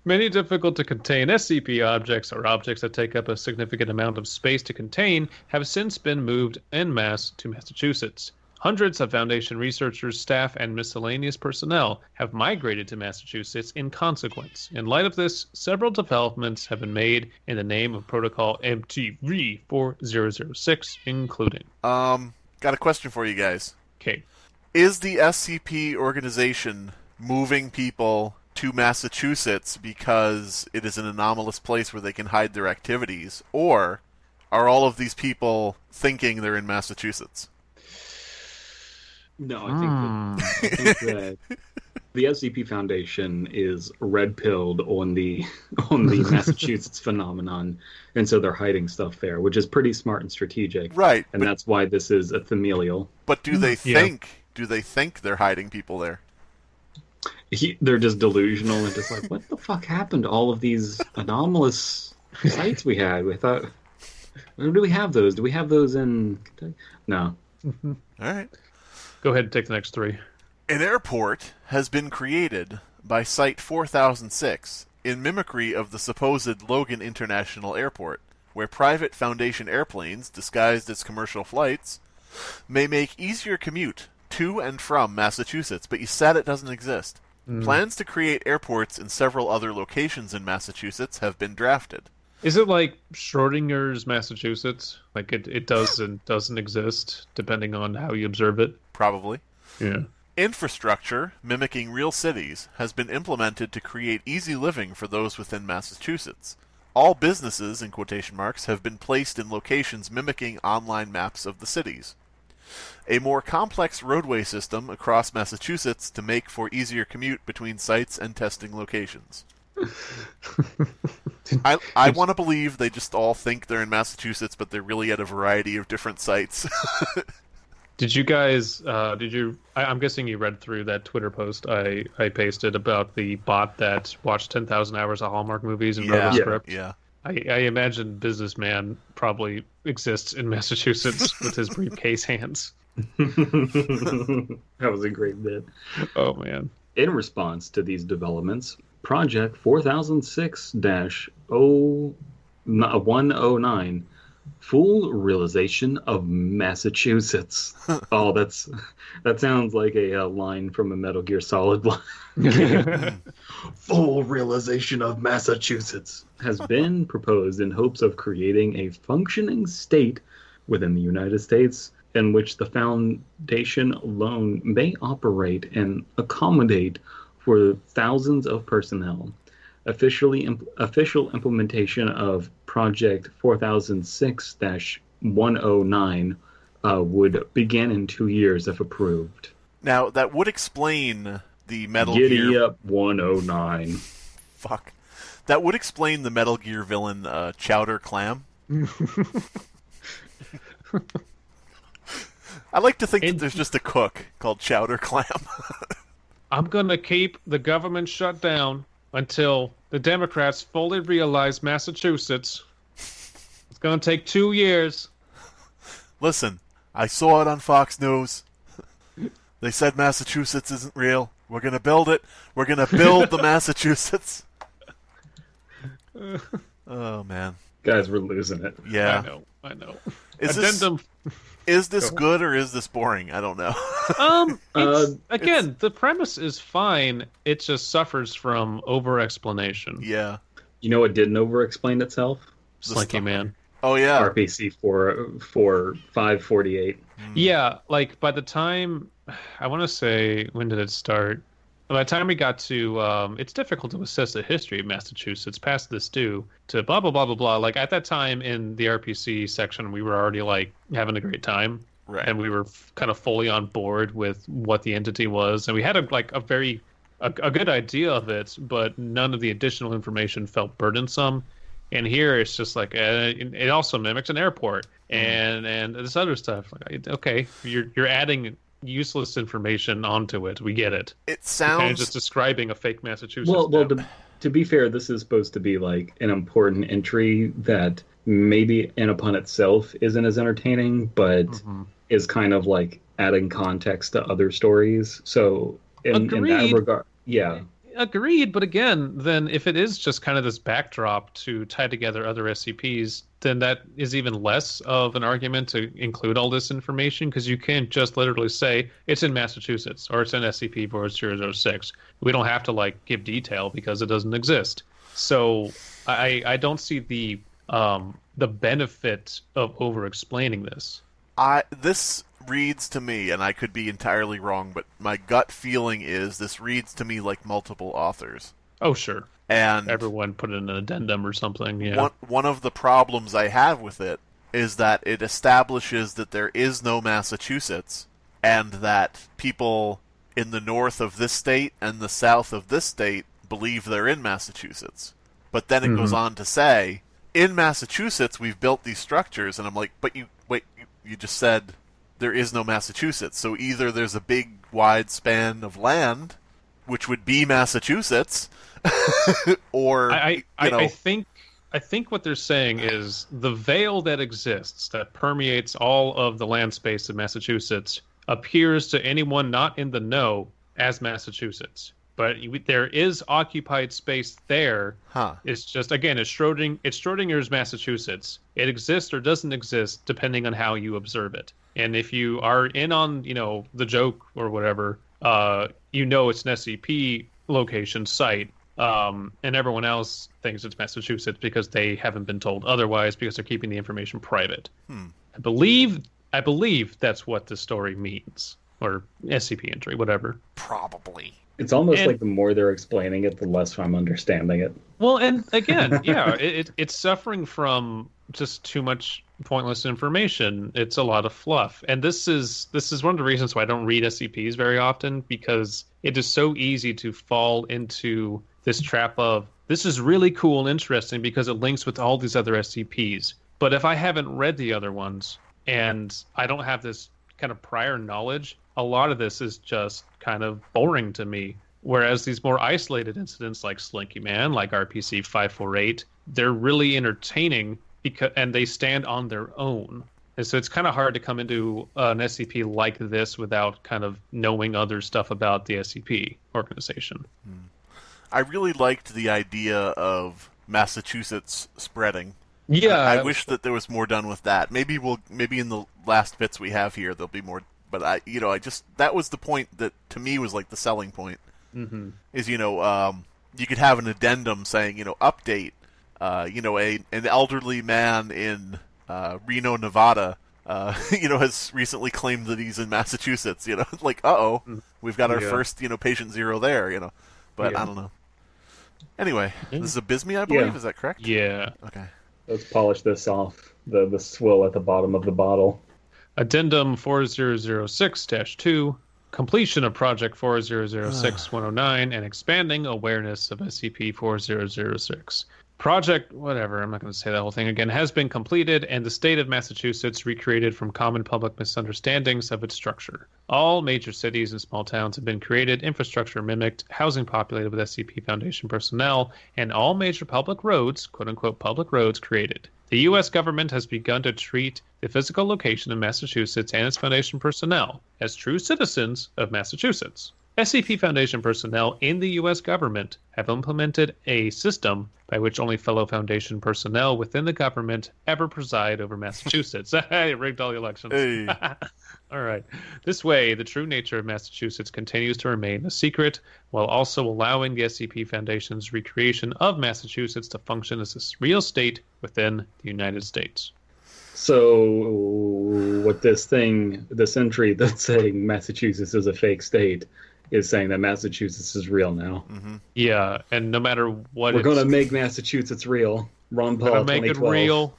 Many difficult to contain SCP objects, or objects that take up a significant amount of space to contain, have since been moved en masse to Massachusetts. Hundreds of Foundation researchers, staff, and miscellaneous personnel have migrated to Massachusetts in consequence. In light of this, several developments have been made in the name of Protocol MTV-4006, including... Got a question for you guys. Okay. Is the SCP organization moving people to Massachusetts because it is an anomalous place where they can hide their activities, or are all of these people thinking they're in Massachusetts? No, I think that the SCP Foundation is red-pilled on the Massachusetts phenomenon, and so they're hiding stuff there, which is pretty smart and strategic. Right, and that's why this is a Thaumiel. But do they think? Do they think they're hiding people there? They're just delusional and just like, what the fuck happened to all of these anomalous sites we had? We thought, where do we have those? Do we have those in Kentucky? No. All right. Go ahead and take the next 3. An airport has been created by Site 4006 in mimicry of the supposed Logan International Airport, where private Foundation airplanes, disguised as commercial flights, may make easier commute to and from Massachusetts, but you said it doesn't exist. Plans to create airports in several other locations in Massachusetts have been drafted. Is it like Schrodinger's Massachusetts? Like it does and doesn't exist, depending on how you observe it? Probably. Yeah. Infrastructure, mimicking real cities, has been implemented to create easy living for those within Massachusetts. All businesses, in quotation marks, have been placed in locations mimicking online maps of the cities. A more complex roadway system across Massachusetts to make for easier commute between sites and testing locations. I want to believe they just all think they're in Massachusetts, but they're really at a variety of different sites. Did you guys, I'm guessing you read through that Twitter post I pasted about the bot that watched 10,000 hours of Hallmark movies and wrote a script? Yeah. I imagine Businessman probably exists in Massachusetts with his briefcase hands. That was a great bit. Oh, man. In response to these developments, Project 4006-109, Full Realization of Massachusetts. Oh, that sounds like a line from a Metal Gear Solid line. Full Realization of Massachusetts has been proposed in hopes of creating a functioning state within the United States in which the Foundation alone may operate and accommodate for thousands of personnel. Official implementation of Project 4006-109 would begin in 2 years if approved. Now, that would explain the Metal Giddy Gear... up 109. Fuck. That would explain the Metal Gear villain, Chowder Clam. I like to think that there's just a cook called Chowder Clam. I'm going to keep the government shut down until the Democrats fully realize Massachusetts. It's going to take 2 years. Listen, I saw it on Fox News. They said Massachusetts isn't real. We're going to build it. We're going to build the Massachusetts. Oh, man. Guys, we're losing it. Yeah. I know. Is this good or is this boring? I don't know. The premise is fine. It just suffers from over-explanation. Yeah. You know what didn't over-explain itself? Slinky Man. Oh yeah. RPC for 548. Yeah, like by the time, I want to say, when did it start? By the time we got to, it's difficult to assess the history of Massachusetts past this due to blah, blah, blah, blah, blah. Like at that time in the RPC section, we were already like having a great time. Right. And we were kind of fully on board with what the entity was. And we had a good idea of it, but none of the additional information felt burdensome. And here it's just like it also mimics an airport and this other stuff. Like, okay, you're adding useless information onto it. We get it. It sounds kind of just describing a fake Massachusetts. Well, to be fair, this is supposed to be like an important entry that maybe in upon itself isn't as entertaining, but is kind of like adding context to other stories. So in that regard, yeah. Agreed, but again, then if it is just kind of this backdrop to tie together other SCPs, then that is even less of an argument to include all this information, because you can't just literally say it's in Massachusetts or it's in SCP-4006. We don't have to like give detail because it doesn't exist. So I don't see the benefit of over-explaining this. This reads to me, and I could be entirely wrong, but my gut feeling is this reads to me like multiple authors. Oh, sure. And everyone put in an addendum or something, yeah. One of the problems I have with it is that it establishes that there is no Massachusetts, and that people in the north of this state and the south of this state believe they're in Massachusetts. But then it goes on to say, in Massachusetts we've built these structures, and I'm like, but you just said there is no Massachusetts, so either there's a big wide span of land, which would be Massachusetts, or I think what they're saying is the veil that exists that permeates all of the land space of Massachusetts appears to anyone not in the know as Massachusetts. But there is occupied space there. It's just, again, it's Schrodinger's Massachusetts. It exists or doesn't exist depending on how you observe it. And if you are in on, the joke or whatever, it's an SCP location site, and everyone else thinks it's Massachusetts because they haven't been told otherwise because they're keeping the information private. I believe that's what the story means, or SCP entry, whatever. Probably. It's almost like the more they're explaining it, the less I'm understanding it. Well, and again, yeah, it's suffering from just too much pointless information. It's a lot of fluff. And this is one of the reasons why I don't read SCPs very often, because it is so easy to fall into this trap of, this is really cool and interesting because it links with all these other SCPs. But if I haven't read the other ones and I don't have this kind of prior knowledge, a lot of this is just kind of boring to me. Whereas these more isolated incidents like Slinky Man, like RPC 548, they're really entertaining and they stand on their own. And so it's kind of hard to come into an SCP like this without kind of knowing other stuff about the SCP organization. I really liked the idea of Massachusetts spreading. Yeah, I wish that there was more done with that. Maybe in the last bits we have here there'll be more. But that was the point that to me was like the selling point. Is you could have an addendum saying update. An elderly man in Reno, Nevada, has recently claimed that he's in Massachusetts. Like we've got our first patient zero there. But I don't know. Anyway, this is Abysmii, I believe. Is that correct? Yeah. Okay. Let's polish this off. The swill at the bottom of the bottle. Addendum 4006-2, completion of Project 4006-109, and expanding awareness of SCP-4006. Project, whatever, I'm not going to say that whole thing again, has been completed, and the state of Massachusetts recreated from common public misunderstandings of its structure. All major cities and small towns have been created, infrastructure mimicked, housing populated with SCP Foundation personnel, and all major public roads, quote-unquote public roads, created. The U.S. government has begun to treat the physical location of Massachusetts and its Foundation personnel as true citizens of Massachusetts. SCP Foundation personnel in the U.S. government have implemented a system by which only fellow Foundation personnel within the government ever preside over Massachusetts. Hey, rigged all the elections. Hey. All right. This way, the true nature of Massachusetts continues to remain a secret, while also allowing the SCP Foundation's recreation of Massachusetts to function as a real state within the United States. So, what this entry that's saying Massachusetts is a fake state is saying that Massachusetts is real now. Mm-hmm. Yeah, and no matter what, we're going to make Massachusetts real. Ron Paul, gonna make it 2012.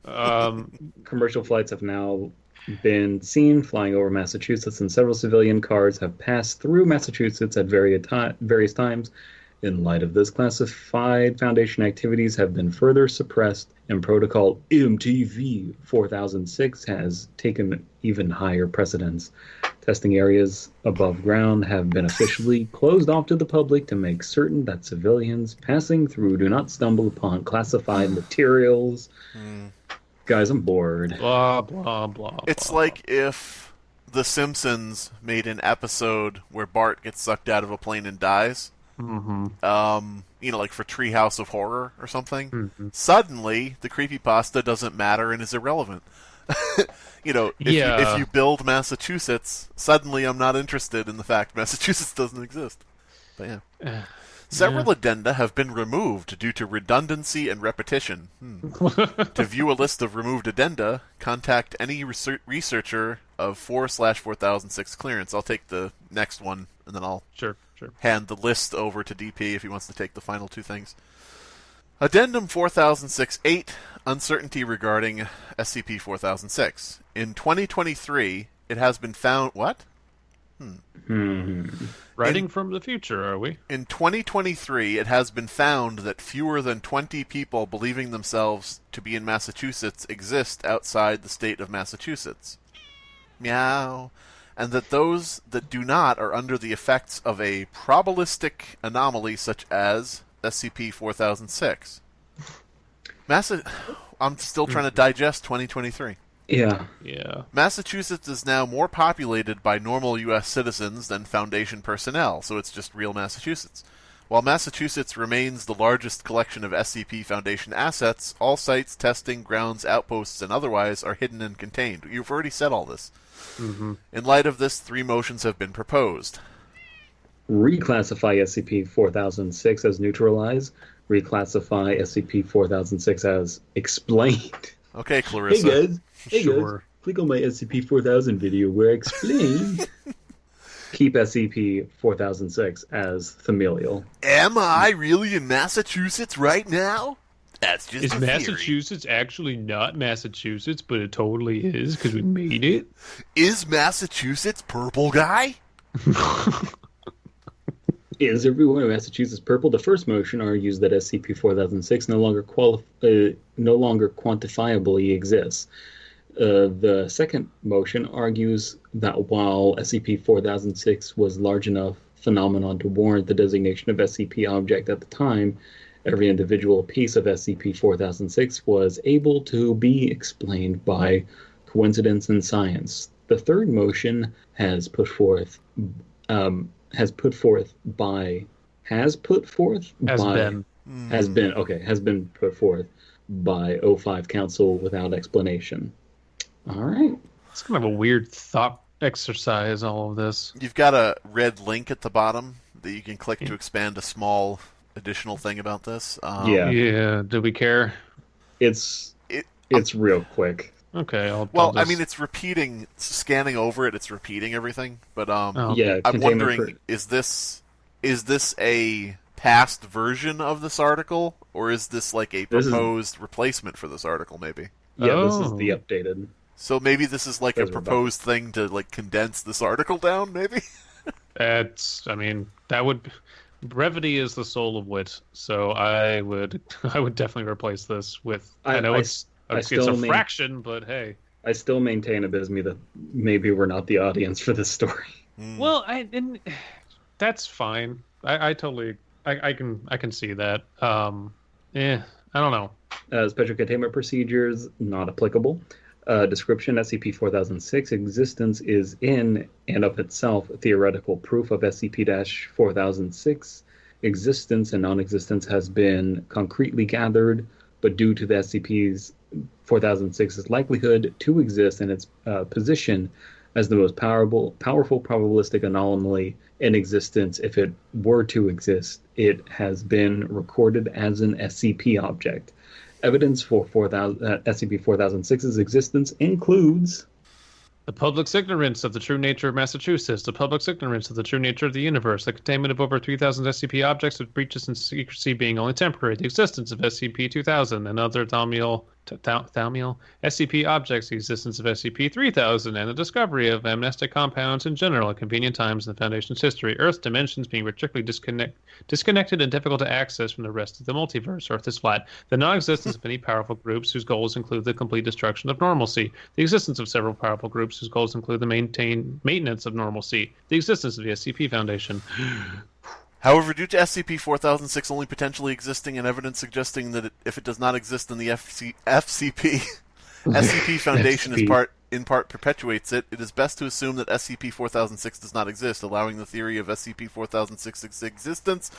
real. Commercial flights have now been seen flying over Massachusetts, and several civilian cars have passed through Massachusetts at various times. In light of this, classified Foundation activities have been further suppressed, and Protocol MTV 4006 has taken even higher precedence. Testing areas above ground have been officially closed off to the public to make certain that civilians passing through do not stumble upon classified materials. Guys, I'm bored. Blah, blah, blah. It's blah. like if The Simpsons made an episode where Bart gets sucked out of a plane and dies. Mm-hmm. Like for Treehouse of Horror or something. Mm-hmm. Suddenly, the creepypasta doesn't matter and is irrelevant. If you build Massachusetts, suddenly I'm not interested in the fact Massachusetts doesn't exist. But yeah. Several addenda have been removed due to redundancy and repetition. To view a list of removed addenda, contact any researcher of 4/4006 clearance. I'll take the next one, and then I'll hand the list over to DP if he wants to take the final two things. Addendum 4006-8, uncertainty regarding SCP-4006. In 2023, it has been found... What? Writing from the future, are we? In 2023, it has been found that fewer than 20 people believing themselves to be in Massachusetts exist outside the state of Massachusetts. Meow. And that those that do not are under the effects of a probabilistic anomaly such as SCP-4006. I'm still trying to digest 2023. Yeah. Massachusetts is now more populated by normal U.S. citizens than Foundation personnel, so it's just real Massachusetts. While Massachusetts remains the largest collection of SCP Foundation assets, all sites, testing, grounds, outposts, and otherwise are hidden and contained. You've already said all this. Mm-hmm. In light of this, 3 motions have been proposed. Reclassify SCP-4006 as neutralized. Reclassify SCP-4006 as explained. Okay, Clarissa. Hey guys, click on my SCP-4000 video where I explain. Keep SCP-4006 as Thaumiel. Am I really in Massachusetts right now? That's just Is Massachusetts actually not Massachusetts, but it totally is because we made it? Is Massachusetts purple guy? Is everyone in Massachusetts purple? The first motion argues that SCP-4006 no longer quantifiably exists. The second motion argues that while SCP-4006 was large enough phenomenon to warrant the designation of SCP object at the time, every individual piece of SCP-4006 was able to be explained by coincidence and science. The third motion has put forth by O5 Council without explanation. All right. It's kind of a weird thought exercise, all of this. You've got a red link at the bottom that you can click to expand a small additional thing about this. Yeah. Do we care? It's real quick. Okay. I mean, it's repeating, scanning over it. It's repeating everything. But I'm wondering, is this a past version of this article, or is this like a proposed replacement for this artiple? Maybe. Yeah, This is the updated. So maybe this is like a proposed thing to like condense this article down. Maybe. Brevity is the soul of wit. So I would definitely replace this with. It's a fraction, but hey. I still maintain, Abysmii, that maybe we're not the audience for this story. Well, that's fine. I totally can see that. I don't know. Special containment procedures not applicable. Description: SCP-4006 existence is in and of itself theoretical proof of SCP-4006. Existence and non-existence has been concretely gathered, but due to the SCP's 4006's likelihood to exist and its position as the most powerful probabilistic anomaly in existence, if it were to exist, it has been recorded as an SCP object. Evidence for SCP-4006's existence includes the public's ignorance of the true nature of Massachusetts, the public's ignorance of the true nature of the universe, the containment of over 3,000 SCP objects with breaches in secrecy being only temporary, the existence of SCP-2000 and other Thaumiel SCP objects, the existence of SCP-3000, and the discovery of amnestic compounds in general at convenient times in the Foundation's history. Earth dimensions being particularly disconnected and difficult to access from the rest of the multiverse. Earth is flat. The non-existence of any powerful groups whose goals include the complete destruction of normalcy. The existence of several powerful groups whose goals include the maintenance of normalcy. The existence of the SCP Foundation. However, due to SCP-4006 only potentially existing and evidence suggesting that if it does not exist, then the SCP Foundation in part perpetuates it is best to assume that SCP-4006 does not exist, allowing the theory of SCP-4006's existence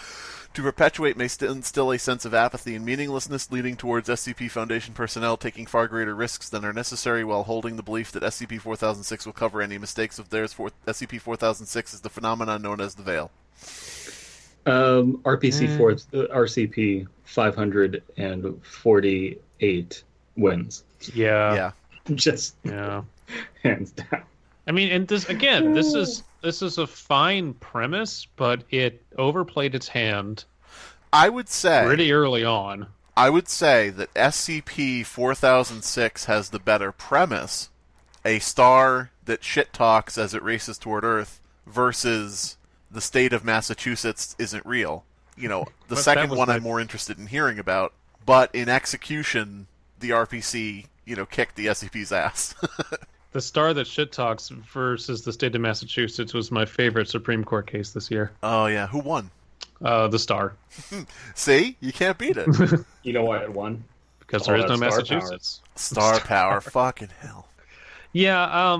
to perpetuate may instill a sense of apathy and meaninglessness, leading towards SCP Foundation personnel taking far greater risks than are necessary while holding the belief that SCP-4006 will cover any mistakes of theirs. SCP-4006 is the phenomenon known as the Veil. RCP 548 wins. Yeah. Just hands down. I mean, and this is a fine premise, but it overplayed its hand. I would say pretty early on. I would say that SCP-4006 has the better premise, a star that shit talks as it races toward Earth, versus the state of Massachusetts isn't real. You know, the second one I'm more interested in hearing about, but in execution, the RPC, kicked the SCP's ass. The star that shit talks versus the state of Massachusetts was my favorite Supreme Court case this year. Oh, yeah. Who won? The star. See? You can't beat it. You know why it won? Because there is no Massachusetts. Star power. Fucking hell. Yeah,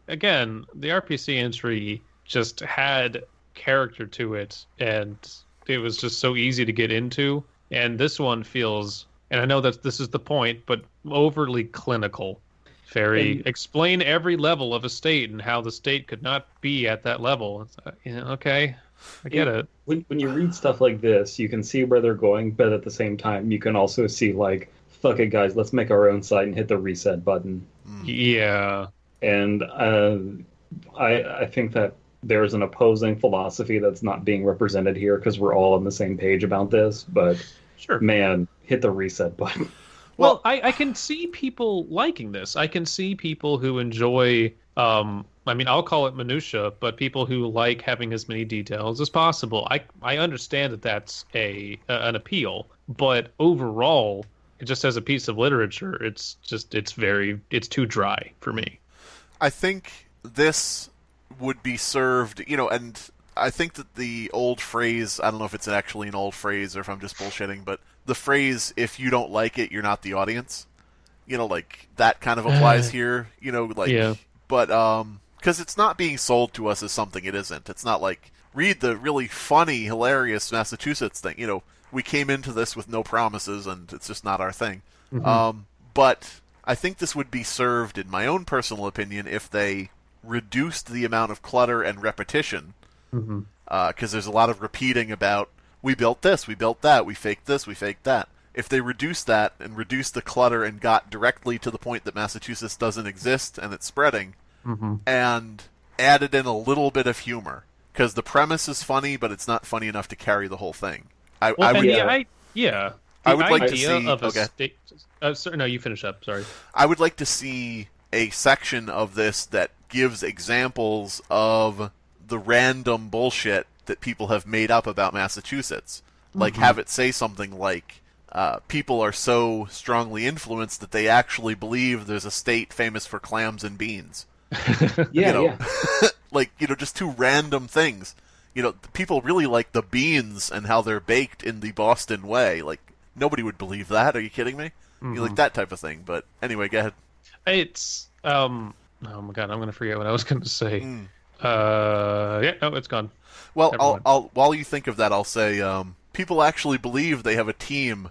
again, the RPC entry just had character to it, and it was just so easy to get into. And this one feels, and I know that this is the point, but overly clinical. Explain every level of a state and how the state could not be at that level. Okay, I get it. When you read stuff like this, you can see where they're going, but at the same time, you can also see, like, fuck it, guys, let's make our own site and hit the reset button. Yeah. And I think that there's an opposing philosophy that's not being represented here because we're all on the same page about this, but sure, man, hit the reset button. Well, I can see people liking this. I can see people who enjoy, I'll call it minutia, but people who like having as many details as possible. I understand that that's an appeal, but overall, just as a piece of literature, it's too dry for me. I think this would be served, and I think that the old phrase, I don't know if it's actually an old phrase or if I'm just bullshitting, but the phrase, if you don't like it, you're not the audience, like that kind of applies here, yeah. But, because it's not being sold to us as something it isn't. It's not like, read the really funny, hilarious Massachusetts thing, we came into this with no promises and it's just not our thing. Mm-hmm. But I think this would be served, in my own personal opinion, if they reduced the amount of clutter and repetition, because there's a lot of repeating about, we built this, we built that, we faked this, we faked that. If they reduced that and reduced the clutter and got directly to the point that Massachusetts doesn't exist and it's spreading, and added in a little bit of humor, because the premise is funny, but it's not funny enough to carry the whole thing. I would like to see. No, you finish up. Sorry. I would like to see a section of this that gives examples of the random bullshit that people have made up about Massachusetts. Like, have it say something like, people are so strongly influenced that they actually believe there's a state famous for clams and beans. Yeah. Like, just two random things. People really like the beans and how they're baked in the Boston way. Like, nobody would believe that. Are you kidding me? Like, that type of thing. But anyway, go ahead. It's oh my god, I'm gonna forget what I was gonna say. Yeah, no, it's gone. Well, Everyone. I'll while you think of that, I'll say people actually believe they have a team,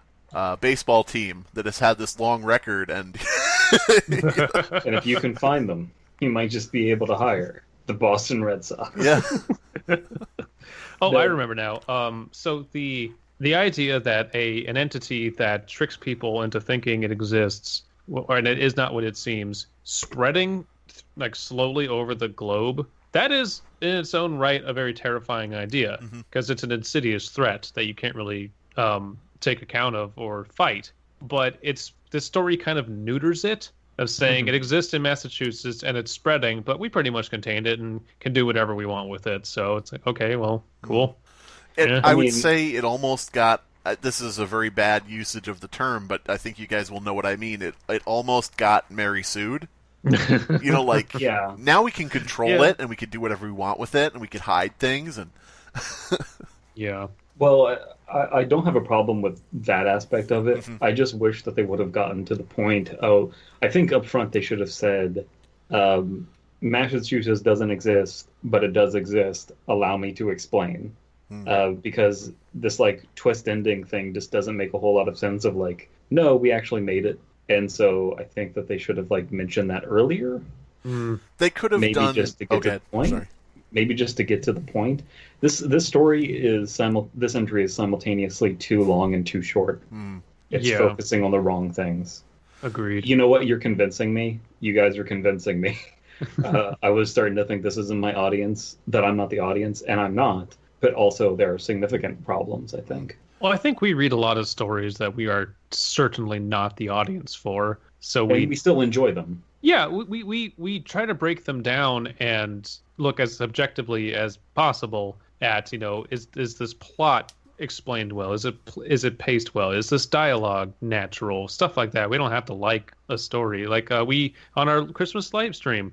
baseball team that has had this long record, and And if you can find them, you might just be able to hire the Boston Red Sox. yeah, Oh, No. I remember now. So the idea that an entity that tricks people into thinking it exists, and it is not what it seems, spreading like slowly over the globe, that is in its own right a very terrifying idea, because it's an insidious threat that you can't really take account of or fight. But this story kind of neuters it, of saying it exists in Massachusetts and it's spreading, but we pretty much contained it and can do whatever we want with it. So it's like, okay, well, cool. Yeah. I would say it almost got. This is a very bad usage of the term, but I think you guys will know what I mean. It almost got Mary sued. You know, like Yeah. now we can control it and we can do whatever we want with it and we can hide things and. Yeah. Well, I don't have a problem with that aspect of it. I just wish that they would have gotten to the point. Oh, I think up front they should have said, Massachusetts doesn't exist, but it does exist. Allow me to explain. Because this like twist ending thing just doesn't make a whole lot of sense of like, no, we actually made it. And so I think that they should have like mentioned that earlier. They could have Maybe done. just to get to the point. Sorry. Maybe just to get to the point. This story is this entry is simultaneously too long and too short. It's Yeah. focusing on the wrong things. Agreed. You know what? You're convincing me. You guys are convincing me. I was starting to think this isn't my audience, that I'm not the audience, and I'm not. But also there are significant problems, I think. Well, I think we read a lot of stories that we are certainly not the audience for. So And we still enjoy them. yeah, we try to break them down and look as objectively as possible at, is this plot explained well? Is it paced well? Is this dialogue natural? Stuff like that. We don't have to like a story. Like we on our Christmas live stream,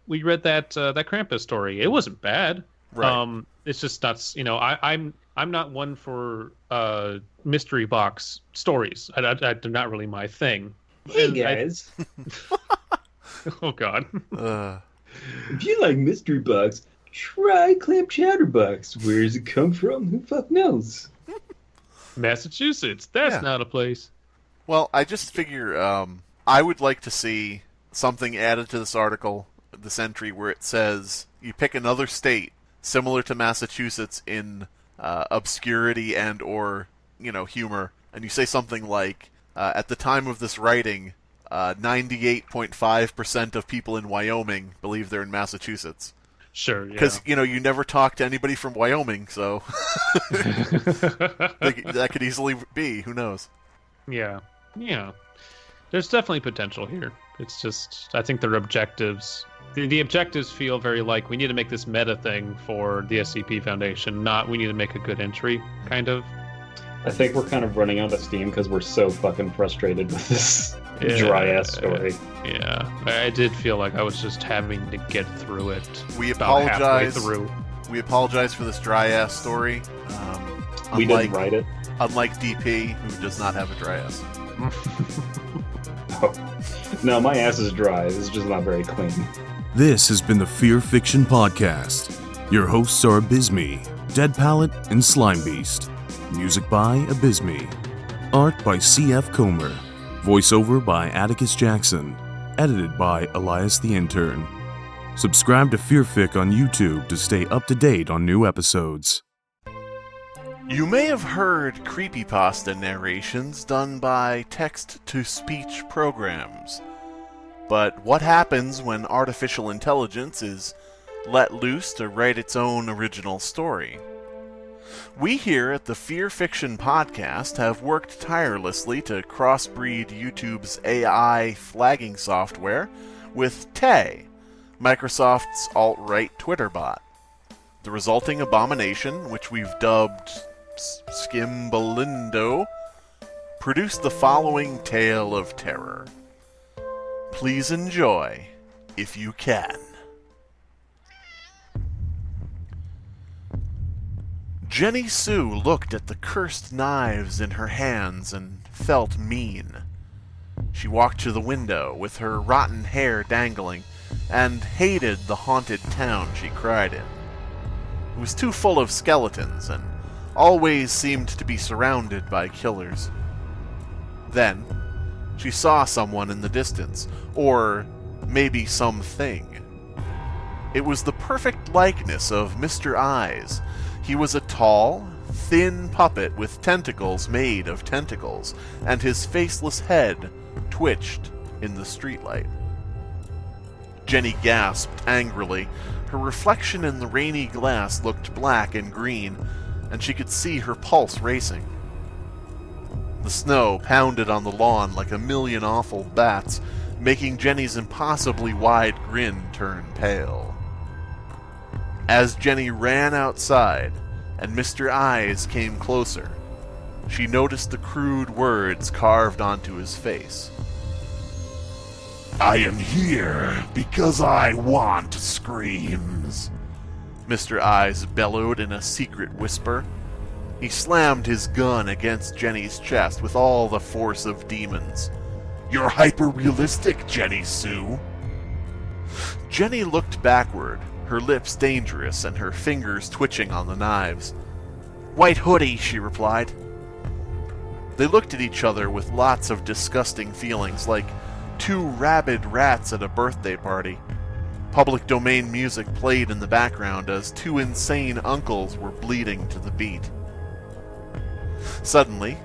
we read that Krampus story. It wasn't bad. Right. It's just not, I'm not one for mystery box stories. They're not really my thing. Hey And guys, oh God. if you like mystery box, try clam chowder box. Where does it come from? Who fuck knows? Massachusetts. That's Yeah. not a place. Well, I just figure I would like to see something added to this article, this entry, where it says you pick another state similar to Massachusetts in obscurity and or humor, and you say something like, at the time of this writing, 98.5% of people in Wyoming believe they're in Massachusetts. Sure, yeah. Because you never talk to anybody from Wyoming, so that could easily be. Who knows? Yeah. There's definitely potential here. It's just, I think their objectives, the objectives feel very like we need to make this meta thing for the SCP Foundation, not we need to make a good entry, kind of. I think we're kind of running out of steam because we're so fucking frustrated with this dry-ass story. Yeah, I did feel like I was just having to get through it. We about halfway apologize. through. We apologize for this dry ass story. We didn't write it. Unlike DP, who does not have a dry ass. No, my ass is dry. It's just not very clean. This has been the Fear Fiction Podcast. Your hosts are Abysmii, Dead Palette, and Slimebeast. Music by Abysmii. Art by C.F. Comer. Voiceover by Atticus Jackson. Edited by Elias the Intern. Subscribe to Fearfic on YouTube to stay up to date on new episodes. You may have heard creepypasta narrations done by text-to-speech programs. But what happens when artificial intelligence is let loose to write its own original story? We here at the Fear Fiction Podcast have worked tirelessly to crossbreed YouTube's AI flagging software with Tay, Microsoft's alt-right Twitter bot. The resulting abomination, which we've dubbed Skimbalindo, produced the following tale of terror. Please enjoy, if you can. Jenny Sue looked at the cursed knives in her hands and felt mean. She walked to the window with her rotten hair dangling and hated the haunted town she cried in. It was too full of skeletons and always seemed to be surrounded by killers. Then, she saw someone in the distance, or maybe something. It was the perfect likeness of Mr. Eyes. He was a tall, thin puppet with tentacles made of tentacles, and his faceless head twitched in the streetlight. Jenny gasped angrily. Her reflection in the rainy glass looked black and green, and she could see her pulse racing. The snow pounded on the lawn like a million awful bats, making Jenny's impossibly wide grin turn pale. As Jenny ran outside, and Mr. Eyes came closer, she noticed the crude words carved onto his face. I am here because I want screams, Mr. Eyes bellowed in a secret whisper. He slammed his gun against Jenny's chest with all the force of demons. You're hyper-realistic, Jenny Sue. Jenny looked backward, her lips dangerous and her fingers twitching on the knives. White hoodie, she replied. They looked at each other with lots of disgusting feelings, like two rabid rats at a birthday party. Public domain music played in the background as two insane uncles were bleeding to the beat. Suddenly,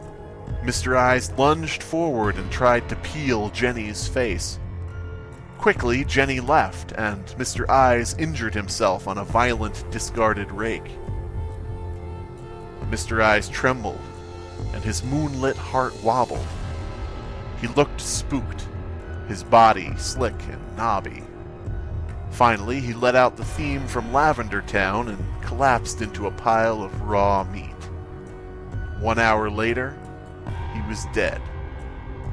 Mr. Eyes lunged forward and tried to peel Jenny's face. Quickly, Jenny left, and Mr. Eyes injured himself on a violent, discarded rake. Mr. Eyes trembled, and his moonlit heart wobbled. He looked spooked, his body slick and knobby. Finally, he let out the theme from Lavender Town and collapsed into a pile of raw meat. 1 hour later, he was dead.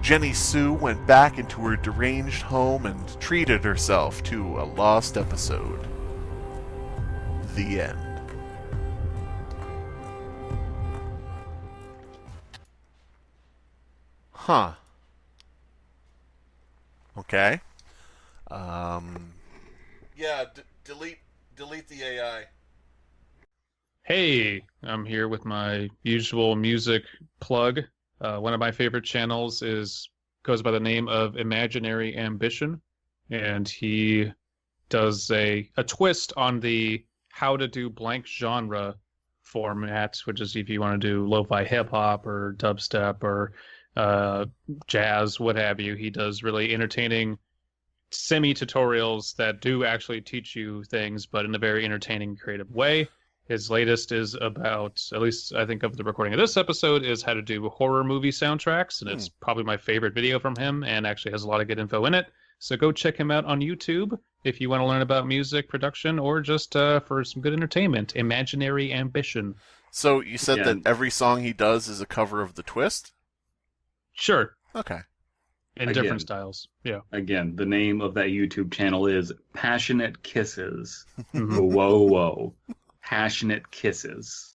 Jenny Sue went back into her deranged home and treated herself to a lost episode. The end. Huh. Okay. Yeah, delete the AI. Hey, I'm here with my usual music plug. One of my favorite channels goes by the name of Imaginary Ambition, and he does a twist on the how to do blank genre format, which is if you want to do lo-fi hip-hop or dubstep or jazz, what have you. He does really entertaining semi-tutorials that do actually teach you things, but in a very entertaining, creative way. His latest is about, at least I think of the recording of this episode, is how to do horror movie soundtracks, and it's probably my favorite video from him, and actually has a lot of good info in it. So go check him out on YouTube if you want to learn about music production or just for some good entertainment. Imaginary Ambition. So you said that every song he does is a cover of The Twist? Sure. Okay. In different styles. Yeah. Again, the name of that YouTube channel is Passionate Kisses. Whoa. Passionate Kisses.